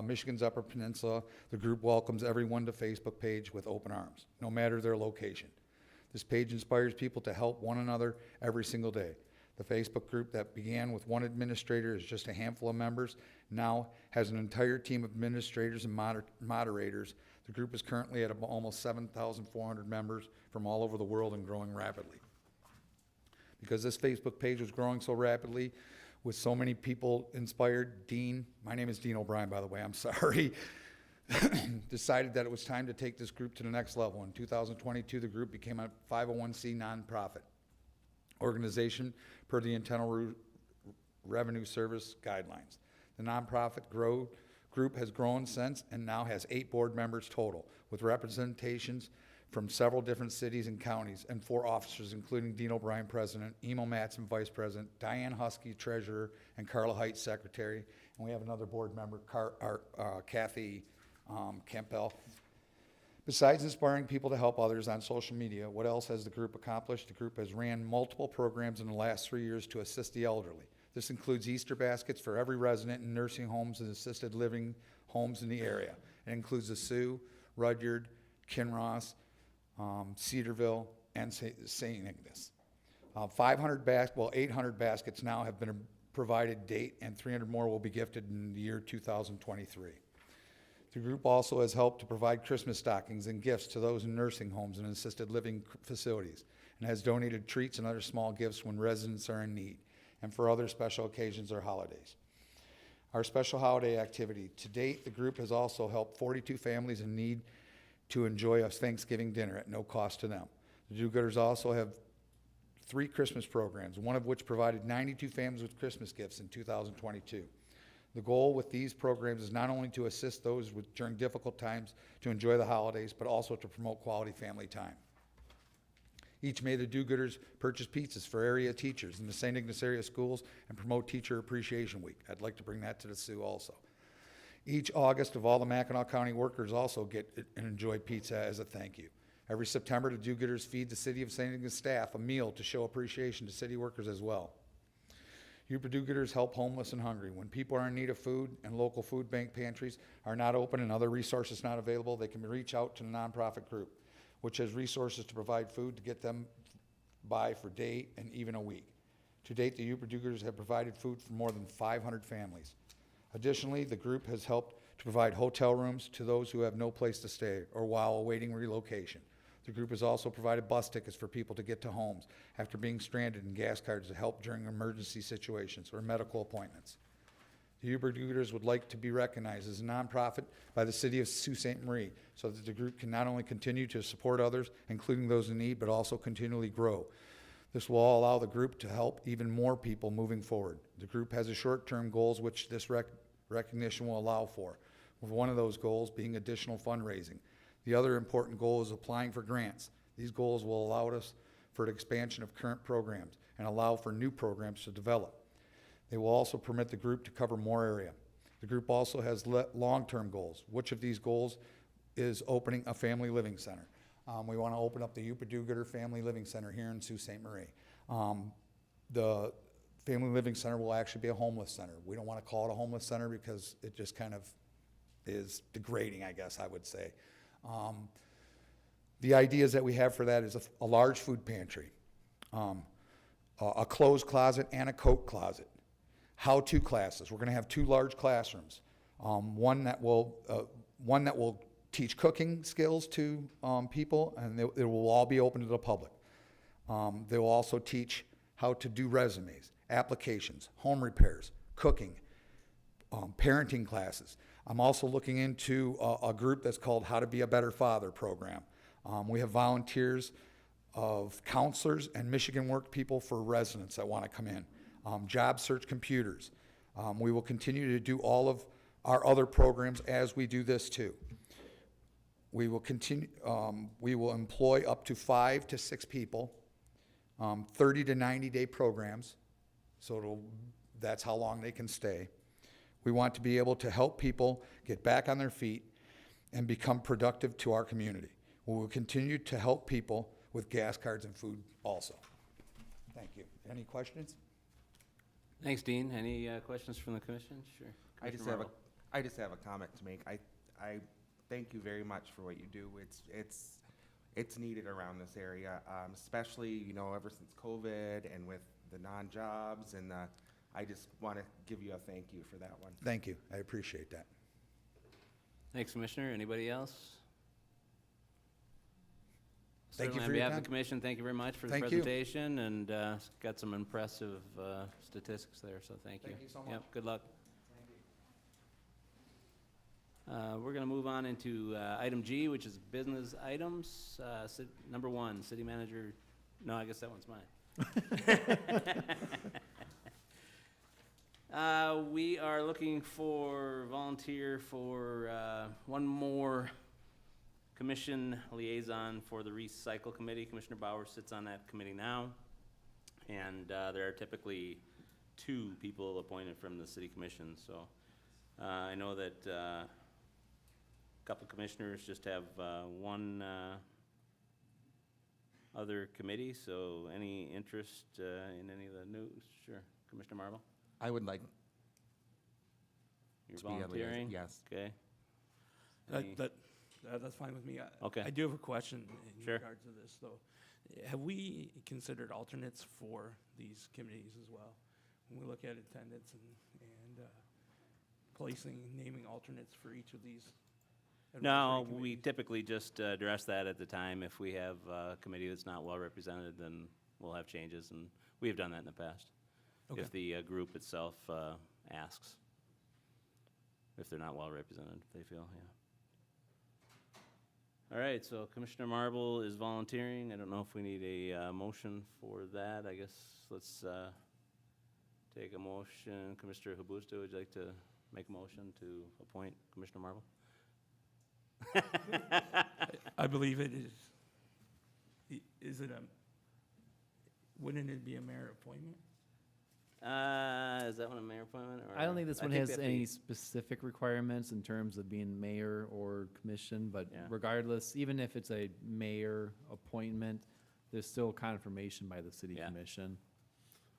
Michigan's Upper Peninsula, the group welcomes everyone to Facebook page with open arms, no matter their location. This page inspires people to help one another every single day. The Facebook group that began with one administrator is just a handful of members, now has an entire team of administrators and moderators. The group is currently at almost 7,400 members from all over the world and growing rapidly. Because this Facebook page was growing so rapidly, with so many people inspired, my name is Dean O'Brien, by the way, I'm sorry, decided that it was time to take this group to the next level. In 2022, the group became a 501c nonprofit organization per the Internal Revenue Service guidelines. The nonprofit group has grown since and now has 8 board members total, with representations from several different cities and counties, and 4 officers, including Dean O'Brien, President, Emo Matson, Vice President, Diane Husky, Treasurer, and Carla Height, Secretary. And we have another board member, Kathy Campbell. Besides inspiring people to help others on social media, what else has the group accomplished? The group has ran multiple programs in the last 3 years to assist the elderly. This includes Easter baskets for every resident in nursing homes and assisted living homes in the area. It includes the Sioux, Rudyard, Kinross, Cedarville, and St. Ignace. 800 baskets now have been provided date, and 300 more will be gifted in the year 2023. The group also has helped to provide Christmas stockings and gifts to those in nursing homes and assisted living facilities, and has donated treats and other small gifts when residents are in need and for other special occasions or holidays. Our special holiday activity. To date, the group has also helped 42 families in need to enjoy a Thanksgiving dinner at no cost to them. The do-gooders also have 3 Christmas programs, one of which provided 92 families with Christmas gifts in 2022. The goal with these programs is not only to assist those during difficult times to enjoy the holidays, but also to promote quality family time. Each May, the do-gooders purchase pizzas for area teachers in the St. Ignace area schools and promote Teacher Appreciation Week. I'd like to bring that to the Sioux also. Each August, of all the Mackinac County workers also get and enjoy pizza as a thank you. Every September, the do-gooders feed the City of St. Ignace staff a meal to show appreciation to city workers as well. Youper do-gooders help homeless and hungry. When people are in need of food and local food bank pantries are not open and other resources not available, they can reach out to the nonprofit group, which has resources to provide food to get them by for a day and even a week. To date, the Youper do-gooders have provided food for more than 500 families. Additionally, the group has helped to provide hotel rooms to those who have no place to stay or while awaiting relocation. The group has also provided bus tickets for people to get to homes after being stranded and gas cards to help during emergency situations or medical appointments. The Youper do-gooders would like to be recognized as a nonprofit by the City of Sault Ste. Marie so that the group can not only continue to support others, including those in need, but also continually grow. This will allow the group to help even more people moving forward. The group has a short-term goals which this recognition will allow for, with one of those goals being additional fundraising. The other important goal is applying for grants. These goals will allow us for an expansion of current programs and allow for new programs to develop. They will also permit the group to cover more area. The group also has long-term goals. Which of these goals is opening a family living center? We want to open up the Youper do-gooder Family Living Center here in Sault Ste. Marie. The Family Living Center will actually be a homeless center. We don't want to call it a homeless center because it just kind of is degrading, I guess I would say. The ideas that we have for that is a large food pantry, a clothes closet and a coat closet, how-to classes. We're going to have 2 large classrooms, one that will teach cooking skills to people, and they will all be open to the public. They will also teach how to do resumes, applications, home repairs, cooking, parenting classes. I'm also looking into a group that's called How to Be a Better Father program. We have volunteers of counselors and Michigan Work people for residents that want to come in. Job search computers. We will continue to do all of our other programs as we do this too. We will continue. We will employ up to 5 to 6 people, 30 to 90-day programs, so that's how long they can stay. We want to be able to help people get back on their feet and become productive to our community. We will continue to help people with gas cards and food also. Thank you. Any questions? Thanks, Dean. Any questions from the commission? Sure. I just Commissioner have a comment to make. I thank you very much for what you do. It's needed around this area, especially ever since COVID and with the non-jobs and I just want to give you a thank you for that one. Thank you. I appreciate that. Thanks, Commissioner. Anybody else? Thank you Certainly for your on behalf of time. the commission, thank you very much for the Thank you. presentation, and got some impressive statistics there, so thank you. Thank you so much. Yep, good luck. We're going to move on into item G, which is business items. Number 1, city manager. No, I guess that one's mine. We are looking for volunteer for one more commission liaison for the recycle committee. Commissioner Bauer sits on that committee now, and there are typically 2 people appointed from the city commission. So I know that a couple commissioners just have one other committee. So any interest in any of the news? Sure, Commissioner Marble. I would like. You're to be able to- volunteering? Yes. Okay. Any- That's fine with me. Okay. I do have a question in Sure. regards to this, though. Have we considered alternates for these committees as well? When we look at attendance and placing, naming alternates for each of these No, advisory we committees? typically just address that at the time. If we have a committee that's not well represented, then we'll have changes, and we have done that in the past. Okay. If the group itself asks, if they're not well represented, they feel, yeah. All right, so Commissioner Marble is volunteering. I don't know if we need a motion for that. I guess let's take a motion. Commissioner Habusta, would you like to make a motion to appoint Commissioner Marble? I believe it is. Is it a, wouldn't it be a mayor appointment? Is that one a mayor appointment? Or I don't think this one they has have to any be- specific requirements in terms of being mayor or commission, but Yeah. regardless, even if it's a mayor appointment, there's still confirmation by the city Yeah. commission.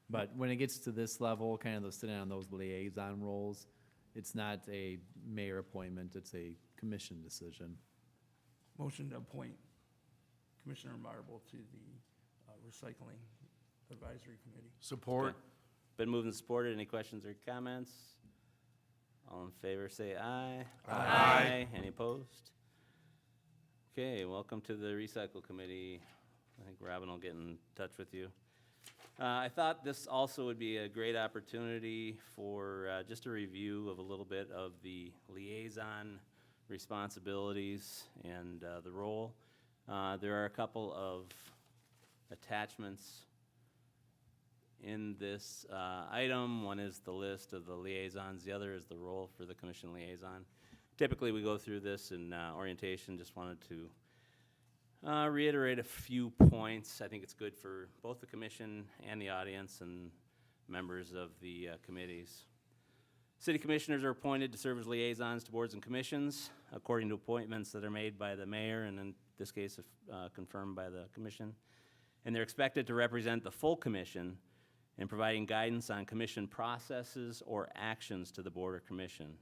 But when it gets to this level, kind of the sitting on those liaison roles, it's not a mayor appointment, it's a commission decision. Motion to appoint Commissioner Marble to the Recycling Advisory Committee. Support. Okay. Been moved and supported. Any questions or comments? All in favor, say aye. Aye. Any opposed? Okay, welcome to the Recycle Committee. I think Robin will get in touch with you. I thought this also would be a great opportunity for just a review of a little bit of the liaison responsibilities and the role. There are a couple of attachments in this item. One is the list of the liaisons, the other is the role for the commission liaison. Typically, we go through this in orientation. Just wanted to reiterate a few points. I think it's good for both the commission and the audience and members of the committees. City commissioners are appointed to serve as liaisons to boards and commissions according to appointments that are made by the mayor, and in this case, confirmed by the commission. And they're expected to represent the full commission in providing guidance on commission processes or actions to the board or commission.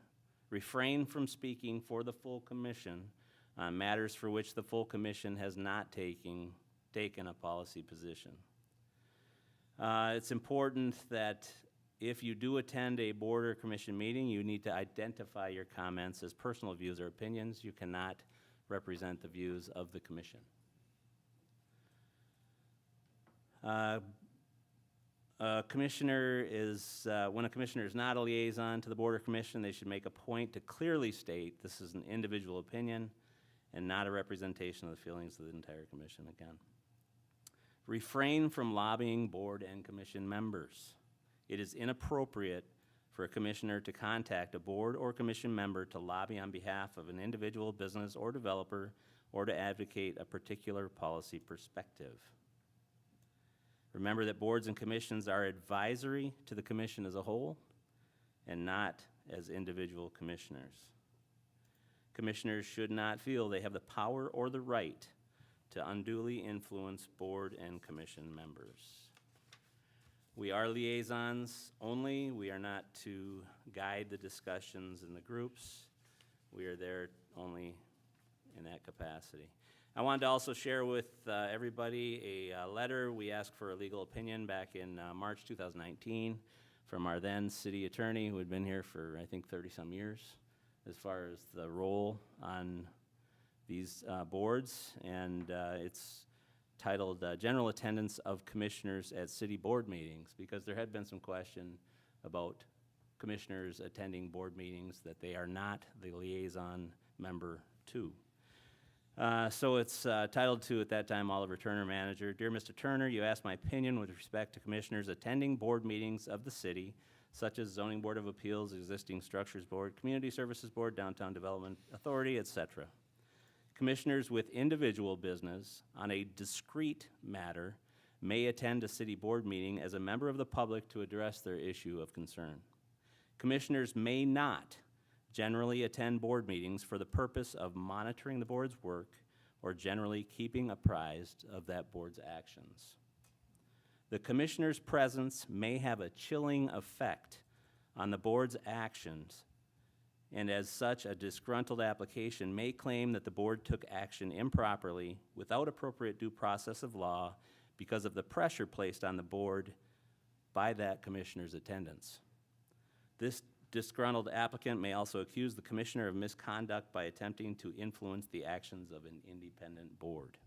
Refrain from speaking for the full commission on matters for which the full commission has not taken a policy position. It's important that if you do attend a board or commission meeting, you need to identify your comments as personal views or opinions. You cannot represent the views of the commission. A commissioner is, when a commissioner is not a liaison to the board or commission, they should make a point to clearly state this is an individual opinion and not a representation of the feelings of the entire commission again. Refrain from lobbying board and commission members. It is inappropriate for a commissioner to contact a board or commission member to lobby on behalf of an individual business or developer or to advocate a particular policy perspective. Remember that boards and commissions are advisory to the commission as a whole and not as individual commissioners. Commissioners should not feel they have the power or the right to unduly influence board and commission members. We are liaisons only. We are not to guide the discussions in the groups. We are there only in that capacity. I wanted to also share with everybody a letter. We asked for a legal opinion back in March 2019 from our then city attorney, who had been here for, I think, 30-some years, as far as the role on these boards. And it's titled General Attendance of Commissioners at City Board Meetings, because there had been some question about commissioners attending board meetings that they are not the liaison member to. So it's titled to, at that time, Oliver Turner, manager. Dear Mr. Turner, you asked my opinion with respect to commissioners attending board meetings of the city, such as Zoning Board of Appeals, Existing Structures Board, Community Services Board, Downtown Development Authority, etc. Commissioners with individual business on a discrete matter may attend a city board meeting as a member of the public to address their issue of concern. Commissioners may not generally attend board meetings for the purpose of monitoring the board's work or generally keeping apprised of that board's actions. The commissioner's presence may have a chilling effect on the board's actions, and as such, a disgruntled application may claim that the board took action improperly without appropriate due process of law because of the pressure placed on the board by that commissioner's attendance. This disgruntled applicant may also accuse the commissioner of misconduct by attempting to influence the actions of an independent board.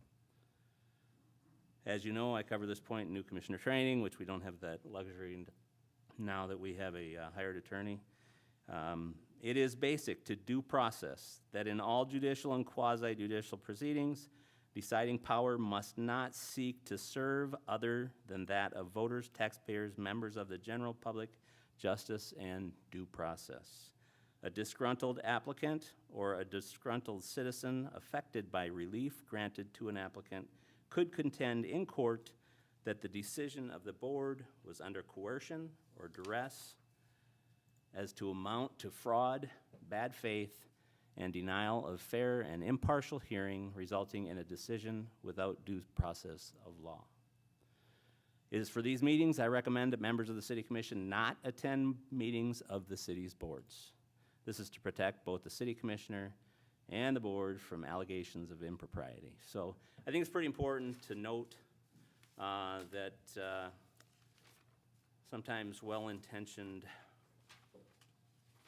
As you know, I cover this point in new commissioner training, which we don't have that luxury now that we have a hired attorney. It is basic to due process that in all judicial and quasi-judicial proceedings, deciding power must not seek to serve other than that of voters, taxpayers, members of the general public, justice, and due process. A disgruntled applicant or a disgruntled citizen affected by relief granted to an applicant could contend in court that the decision of the board was under coercion or duress as to amount to fraud, bad faith, and denial of fair and impartial hearing, resulting in a decision without due process of law. It is for these meetings I recommend that members of the City Commission not attend meetings of the city's boards. This is to protect both the City Commissioner and the board from allegations of impropriety. So I think it's pretty important to note that sometimes well-intentioned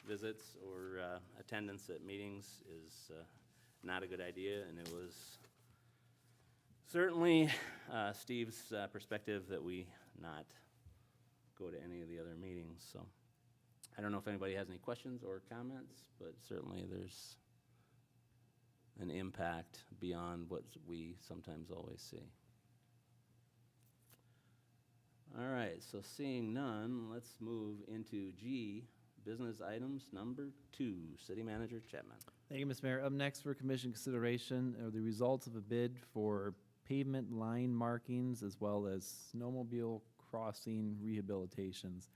visits or attendance at meetings is not a good idea, and it was certainly Steve's perspective that we not go to any of the other meetings. So I don't know if anybody has any questions or comments, but certainly there's an impact beyond what we sometimes always see. All right, so seeing none, let's move into G, business items number 2, City Manager Chapman. Thank you, Mr. Mayor. Up next for commission consideration are the results of a bid for pavement line markings as well as snowmobile crossing rehabilitations.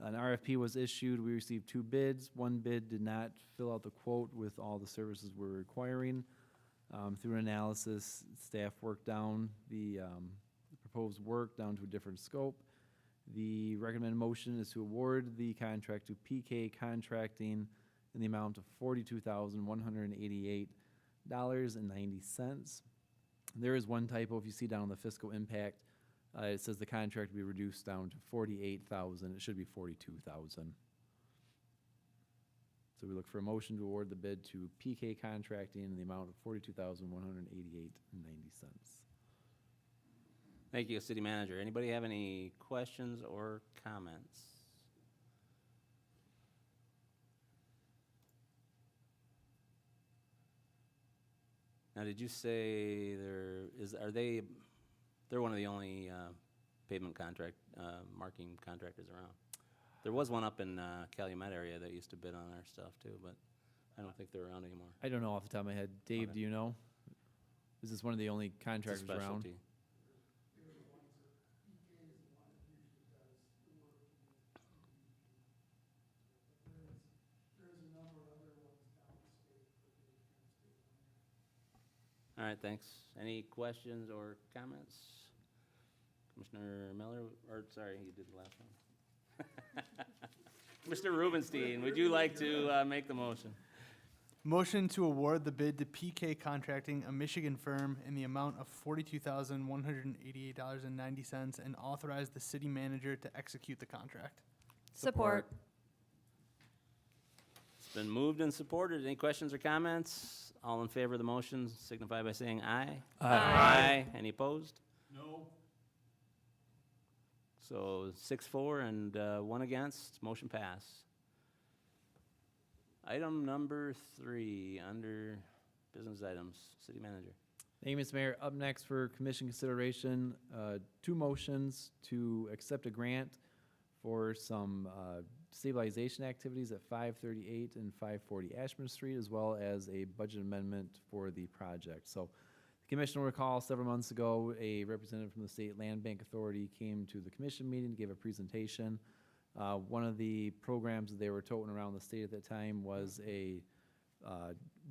An RFP was issued. We received 2 bids. One bid did not fill out the quote with all the services we're requiring. Through an analysis, staff worked down the proposed work down to a different scope. The recommended motion is to award the contract to PK Contracting in the amount of $42,188.90. There is one typo. If you see down the fiscal impact, it says the contract will be reduced down to $48,000. It should be $42,000. So we look for a motion to award the bid to PK Contracting in the amount of $42,188.90. Thank you, City Manager. Anybody have any questions or comments? Now, did you say they're one of the only pavement marking contractors around? There was one up in Calumet area that used to bid on our stuff too, but I don't think they're around anymore. I don't know off the top of my head. Dave, Okay. do you know? Is this one of the only contractors around? Specialty. All right, thanks. Any questions or comments? Commissioner Miller, or sorry, you did the last one. Mr. Rubenstein, would you like to make the motion? Motion to award the bid to PK Contracting, a Michigan firm, in the amount of $42,188.90 and authorize the city manager to execute the contract. Support. It's been moved and supported. Any questions or comments? All in favor of the motion signify by saying aye. Aye. Any opposed? No. So 6-4 and 1 against, motion pass. Item number 3 under business items, City Manager. Thank you, Mr. Mayor. Up next for commission consideration, 2 motions to accept a grant for some stabilization activities at 538 and 540 Ashburn Street, as well as a budget amendment for the project. So the commission will recall several months ago, a representative from the State Land Bank Authority came to the commission meeting, gave a presentation. One of the programs that they were toting around the state at that time was a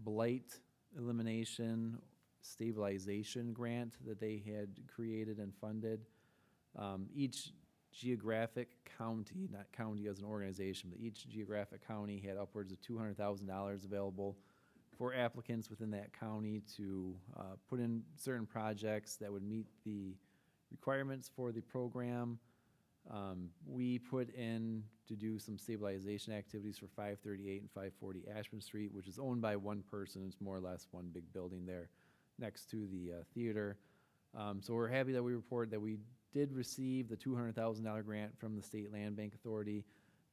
blight elimination stabilization grant that they had created and funded. Each geographic county, not county as an organization, but each geographic county had upwards of $200,000 available for applicants within that county to put in certain projects that would meet the requirements for the program. We put in to do some stabilization activities for 538 and 540 Ashman Street, which is owned by one person. It's more or less one big building there next to the theater. So we're happy that we report that we did receive the $200,000 grant from the State Land Bank Authority.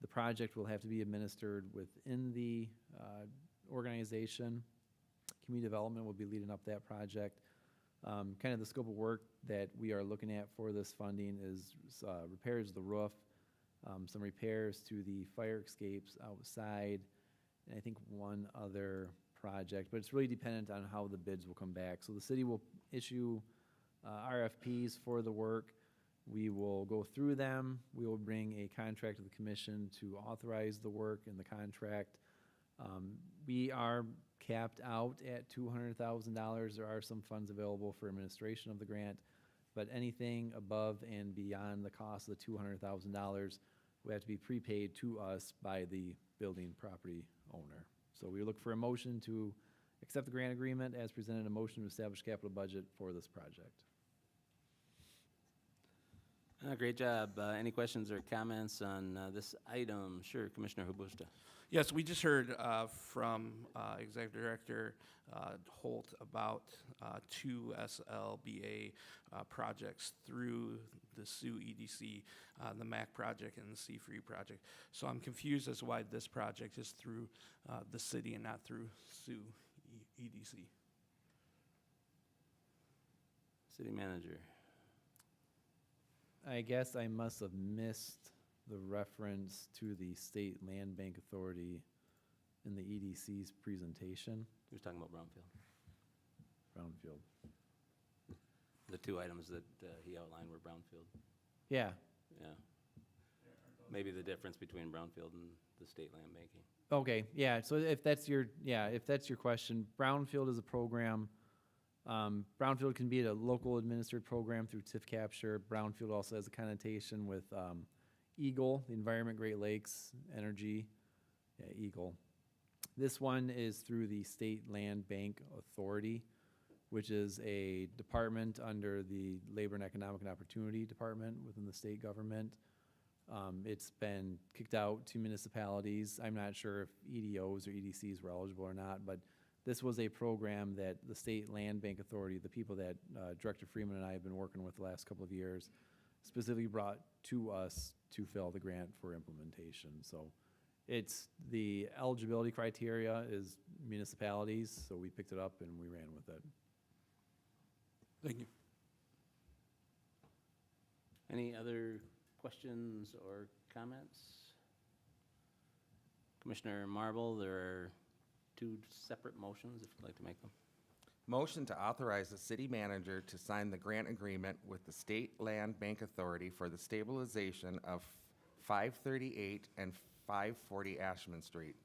The project will have to be administered within the organization. Community Development will be leading up that project. Kind of the scope of work that we are looking at for this funding is repairs of the roof, some repairs to the fire escapes outside, and I think one other project, but it's really dependent on how the bids will come back. So the city will issue RFPs for the work. We will go through them. We will bring a contract to the commission to authorize the work in the contract. We are capped out at $200,000. There are some funds available for administration of the grant, but anything above and beyond the cost of the $200,000 will have to be prepaid to us by the building property owner. So we look for a motion to accept the grant agreement as presented, a motion to establish capital budget for this project. Great job. Any questions or comments on this item? Sure, Commissioner Hubusta. Yes, we just heard from Executive Director Holt about two SLBA projects through the Sioux EDC, the MAC project and the C-Free project. So I'm confused as to why this project is through the city and not through Sioux EDC. City Manager. I guess I must have missed the reference to the State Land Bank Authority in the EDC's presentation. He was talking about Brownfield. Brownfield. The two items that he outlined were Brownfield. Yeah. Yeah. Maybe the difference between Brownfield and the state land banking. Okay, yeah, so if that's your question, Brownfield is a program. Brownfield can be a local administered program through TIF capture. Brownfield also has a connotation with EAGLE, the Environment Great Lakes Energy, EAGLE. This one is through the State Land Bank Authority, which is a department under the Labor and Economic and Opportunity Department within the state government. It's been kicked out to municipalities. I'm not sure if EDOs or EDCs were eligible or not, but this was a program that the State Land Bank Authority, the people that Director Freeman and I have been working with the last couple of years, specifically brought to us to fill the grant for implementation. So it's the eligibility criteria is municipalities, so we picked it up and we ran with it. Thank you. Any other questions or comments? Commissioner Marble, there are two separate motions if you'd like to make them. Motion to authorize the city manager to sign the grant agreement with the State Land Bank Authority for the stabilization of 538 and 540 Ashman Street.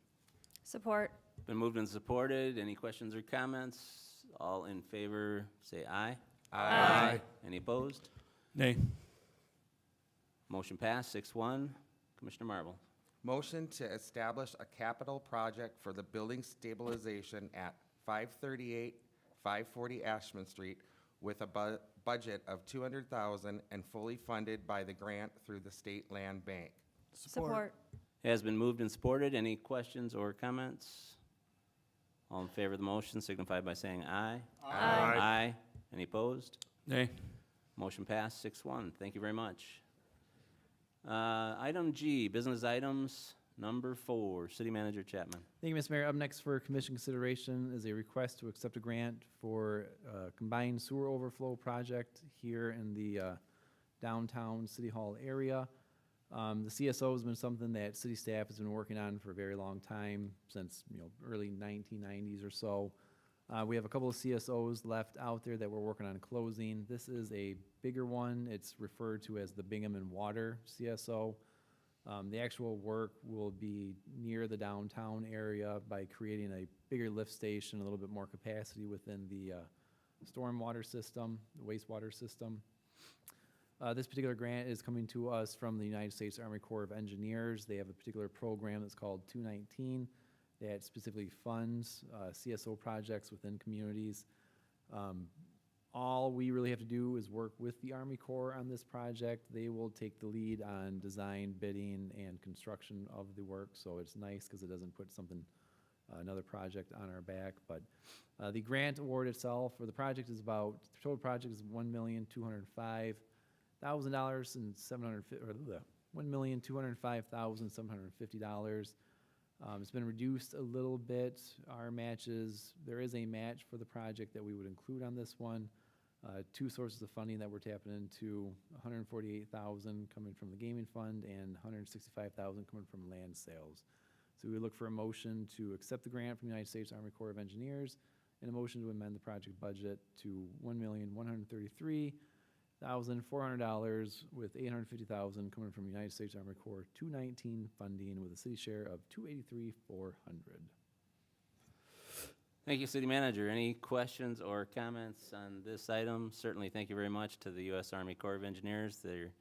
Support. Been moved and supported. Any questions or comments? All in favor, say aye. Aye. Any opposed? Nay. Motion passed, 6-1. Commissioner Marble. Motion to establish a capital project for the building stabilization at 538, 540 Ashman Street with a budget of $200,000 and fully funded by the grant through the State Land Bank. Support. Has been moved and supported. Any questions or comments? All in favor of the motion signify by saying aye. Aye. Aye. Any opposed? Nay. Motion passed, 6-1. Thank you very much. Item G, business items, number 4, City Manager Chapman. Thank you, Mr. Mayor. Up next for commission consideration is a request to accept a grant for a combined sewer overflow project here in the downtown City Hall area. The CSO has been something that city staff has been working on for a very long time, since early 1990s or so. We have a couple of CSOs left out there that we're working on closing. This is a bigger one. It's referred to as the Bingham and Water CSO. The actual work will be near the downtown area by creating a bigger lift station, a little bit more capacity within the stormwater system, the wastewater system. This particular grant is coming to us from the United States Army Corps of Engineers. They have a particular program that's called 219 that specifically funds CSO projects within communities. All we really have to do is work with the Army Corps on this project. They will take the lead on design, bidding, and construction of the work, so it's nice because it doesn't put something, another project on our back. But the grant award itself for the project is about, the total project is $1,205,000 and $1,205,750. It's been reduced a little bit. Our matches, there is a match for the project that we would include on this one. Two sources of funding that we're tapping into, $148,000 coming from the gaming fund and $165,000 coming from land sales. So we look for a motion to accept the grant from the United States Army Corps of Engineers and a motion to amend the project budget to $1,133,400 with $850,000 coming from United States Army Corps 219 funding with a city share of $283,400. Thank you, City Manager. Any questions or comments on this item? Certainly, thank you very much to the U.S. Army Corps of Engineers. Their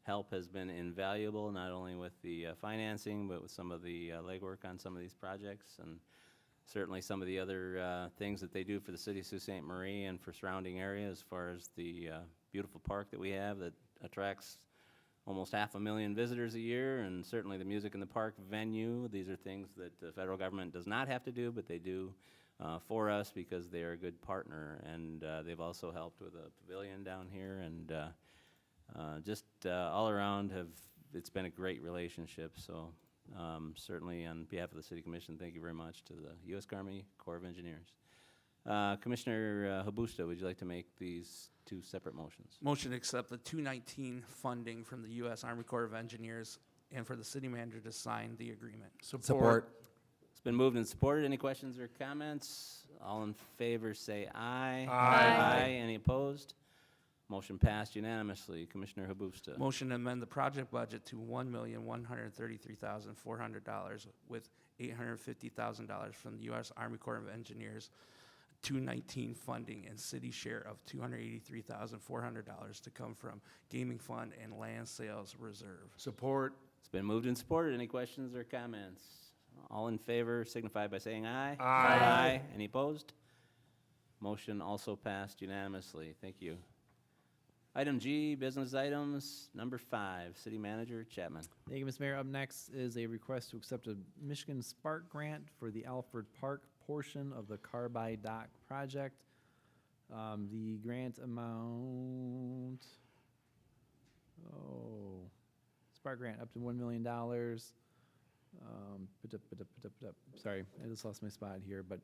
help has been invaluable, not only with the financing, but with some of the legwork on some of these projects, and certainly some of the other things that they do for the city of Sault Ste. Marie and for surrounding areas, as far as the beautiful park that we have that attracts almost 500,000 visitors a year, and certainly the Music in the Park venue. These are things that the federal government does not have to do, but they do for us because they are a good partner, and they've also helped with a pavilion down here, and just all around it's been a great relationship. So certainly on behalf of the City Commission, thank you very much to the U.S. Army Corps of Engineers. Commissioner Habusta, would you like to make these two separate motions? Motion to accept the 219 funding from the U.S. Army Corps of Engineers and for the city manager to sign the agreement. Support. It's been moved and supported. Any questions or comments? All in favor say aye. Aye. Any opposed? Motion passed unanimously. Commissioner Habusta. Motion to amend the project budget to $1,133,400 with $850,000 from the U.S. Army Corps of Engineers, 219 funding and city share of $283,400 to come from gaming fund and land sales reserve. Support. It's been moved and supported. Any questions or comments? All in favor signify by saying aye. Aye. Any opposed? Motion also passed unanimously. Thank you. Item G, business items, number 5, City Manager Chapman. Thank you, Mr. Mayor. Up next is a request to accept a Michigan Spark grant for the Alfred Park portion of the Carby Dock project. The grant amount, Spark grant up to $1 million. Sorry, I just lost my spot here, but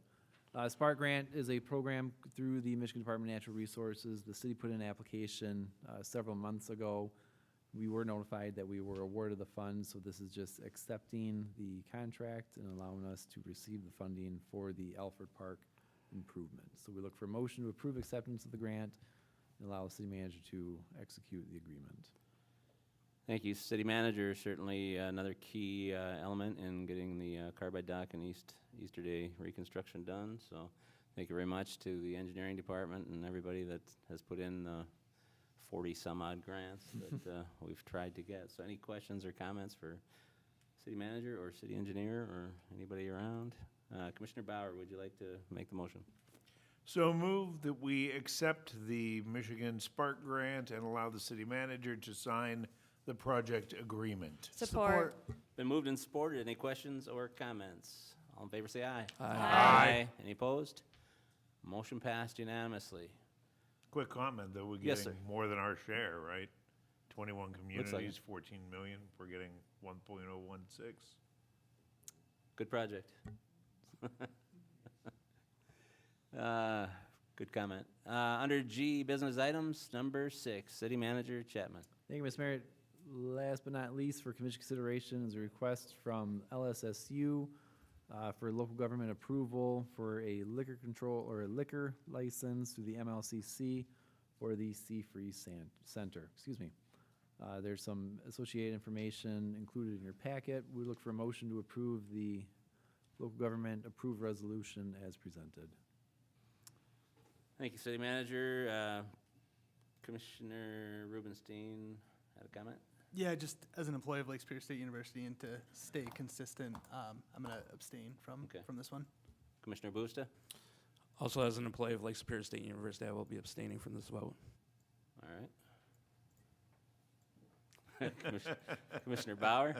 Spark Grant is a program through the Michigan Department of Natural Resources. The city put in an application several months ago. We were notified that we were awarded the funds, so this is just accepting the contract and allowing us to receive the funding for the Alfred Park improvement. So we look for a motion to approve acceptance of the grant and allow the city manager to execute the agreement. Thank you, City Manager. Certainly another key element in getting the Carbide Dock and Easterday reconstruction done. So thank you very much to the engineering department and everybody that has put in the 40-some-odd grants that we've tried to get. So any questions or comments for City Manager or City Engineer or anybody around? Commissioner Bauer, would you like to make the motion? So move that we accept the Michigan Spark grant and allow the city manager to sign the project agreement. Support. Been moved and supported. Any questions or comments? All in favor say aye. Aye. Any opposed? Motion passed unanimously. Quick comment, though, we're Yes, getting sir. more than our share, right? 21 Looks like communities, it. 14 million, we're getting 1.016. Good project. Good comment. Under G, business items, number 6, City Manager Chapman. Thank you, Mr. Mayor. Last but not least, for commission consideration is a request from LSSU for local government approval for a liquor control or a liquor license through the MLCC for the Sea-Free Center. Excuse me. There's some associated information included in your packet. We look for a motion to approve the local government approved resolution as presented. Thank you, City Manager. Commissioner Rubenstein had a comment? Yeah, just as an employee of Lake Superior State University and to stay consistent, I'm going to abstain from this one. Commissioner Busta? Also, as an employee of Lake Superior State University, I will be abstaining from this vote. All right. Commissioner Bauer?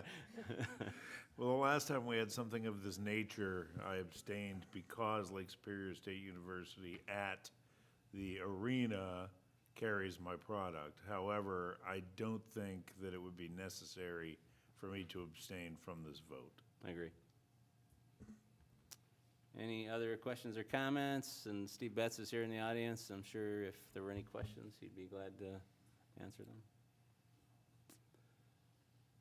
Well, the last time we had something of this nature, I abstained because Lake Superior State University at the arena carries my product. However, I don't think that it would be necessary for me to abstain from this vote. I agree. Any other questions or comments? And Steve Betts is here in the audience. I'm sure if there were any questions, he'd be glad to answer them.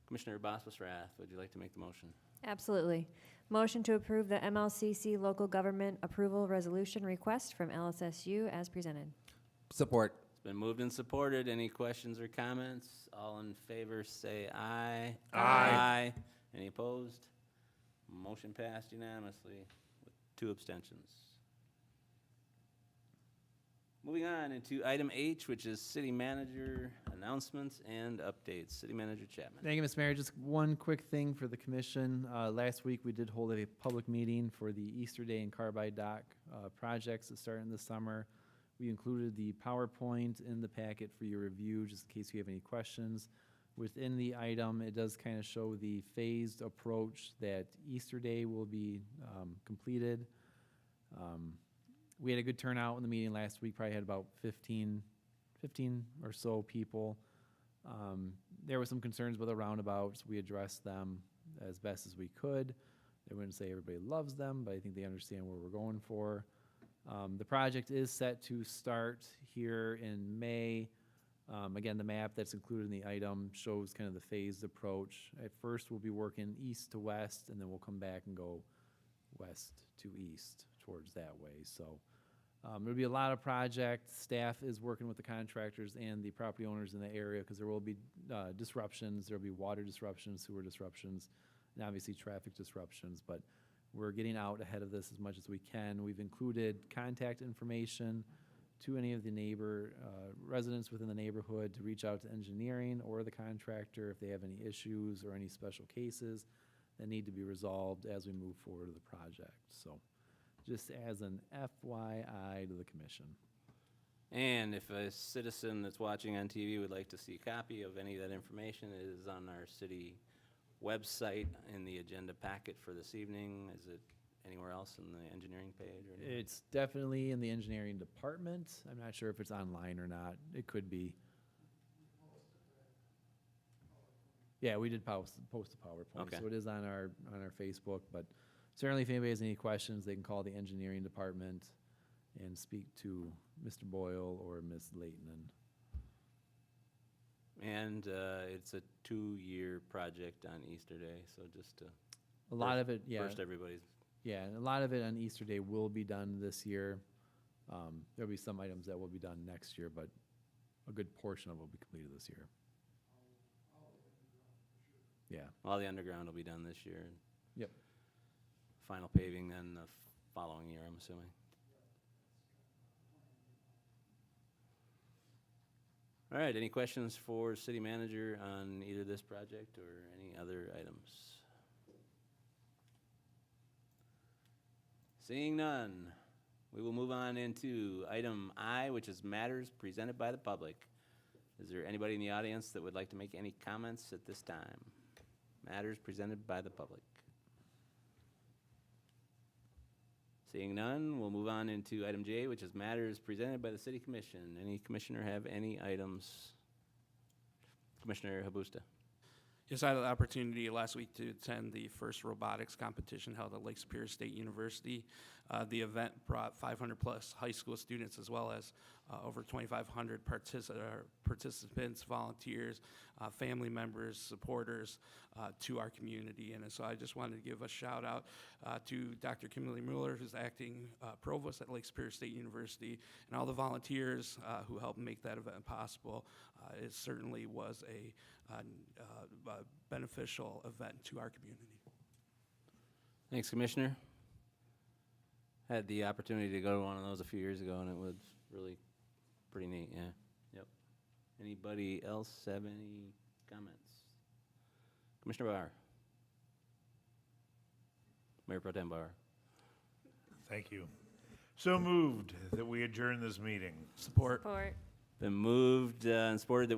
Commissioner Boswell-Rath, would you like to make the motion? Absolutely. Motion to approve the MLCC local government approval resolution request from LSSU as presented. Support. It's been moved and supported. Any questions or comments? All in favor say aye. Aye. Any opposed? Motion passed unanimously with 2 abstentions. Moving on into item H, which is city manager announcements and updates. City Manager Chapman. Thank you, Mr. Mayor. Just one quick thing for the commission. Last week, we did hold a public meeting for the Easter Day and Carbide Dock projects that start in the summer. We included the PowerPoint in the packet for your review, just in case you have any questions. Within the item, it does kind of show the phased approach that Easter Day will be completed. We had a good turnout in the meeting last week, probably had about 15 or so people. There were some concerns with the roundabouts. We addressed them as best as we could. I wouldn't say everybody loves them, but I think they understand where we're going for. The project is set to start here in May. Again, the map that's included in the item shows kind of the phased approach. At first, we'll be working east to west, and then we'll come back and go west to east towards that way. So there'll be a lot of projects. Staff is working with the contractors and the property owners in the area because there will be disruptions. There'll be water disruptions, sewer disruptions, and obviously traffic disruptions. But we're getting out ahead of this as much as we can. We've included contact information to any of the residents within the neighborhood to reach out to engineering or the contractor if they have any issues or any special cases that need to be resolved as we move forward to the project. So just as an FYI to the commission. And if a citizen that's watching on TV would like to see a copy of any of that information, it is on our city website in the agenda packet for this evening. Is it anywhere else in the engineering page? Or anything? It's definitely in the engineering department. I'm not sure if it's online or not. It could be. Yeah, we did post a PowerPoint, Okay. so it is on our Facebook. But certainly, if anybody has any questions, they can call the engineering department and speak to Mr. Boyle or Ms. Leighton. And it's a 2-year project on Easter Day, so just to A lot of it, yeah. First, everybody's. Yeah, and a lot of it on Easter Day will be done this year. There'll be some items that will be done next year, but a good portion of it will be completed this year. Yeah. All the underground will be done this year. Yep. Final paving then the following year, I'm assuming. All right, any questions for city manager on either this project or any other items? Seeing none, we will move on into item I, which is matters presented by the public. Is there anybody in the audience that would like to make any comments at this time? Matters presented by the public. Seeing none, we'll move on into item J, which is matters presented by the City Commission. Any commissioner have any items? Commissioner Habusta. Yes, I had the opportunity last week to attend the first robotics competition held at Lake Superior State University. The event brought 500 plus high school students as well as over 2,500 participants, volunteers, family members, supporters to our community. And so I just wanted to give a shout out to Dr. Kimberly Mueller, who's acting provost at Lake Superior State University, and all the volunteers who helped make that event possible. It certainly was a beneficial event to our community. Thanks, Commissioner. Had the opportunity to go to one of those a few years ago, and it was really pretty neat, yeah. Yep. Anybody else have any comments? Commissioner Bauer. Mayor Pro Tem Bauer. Thank you. So moved that we adjourn this meeting. Support. Support. Been moved and supported that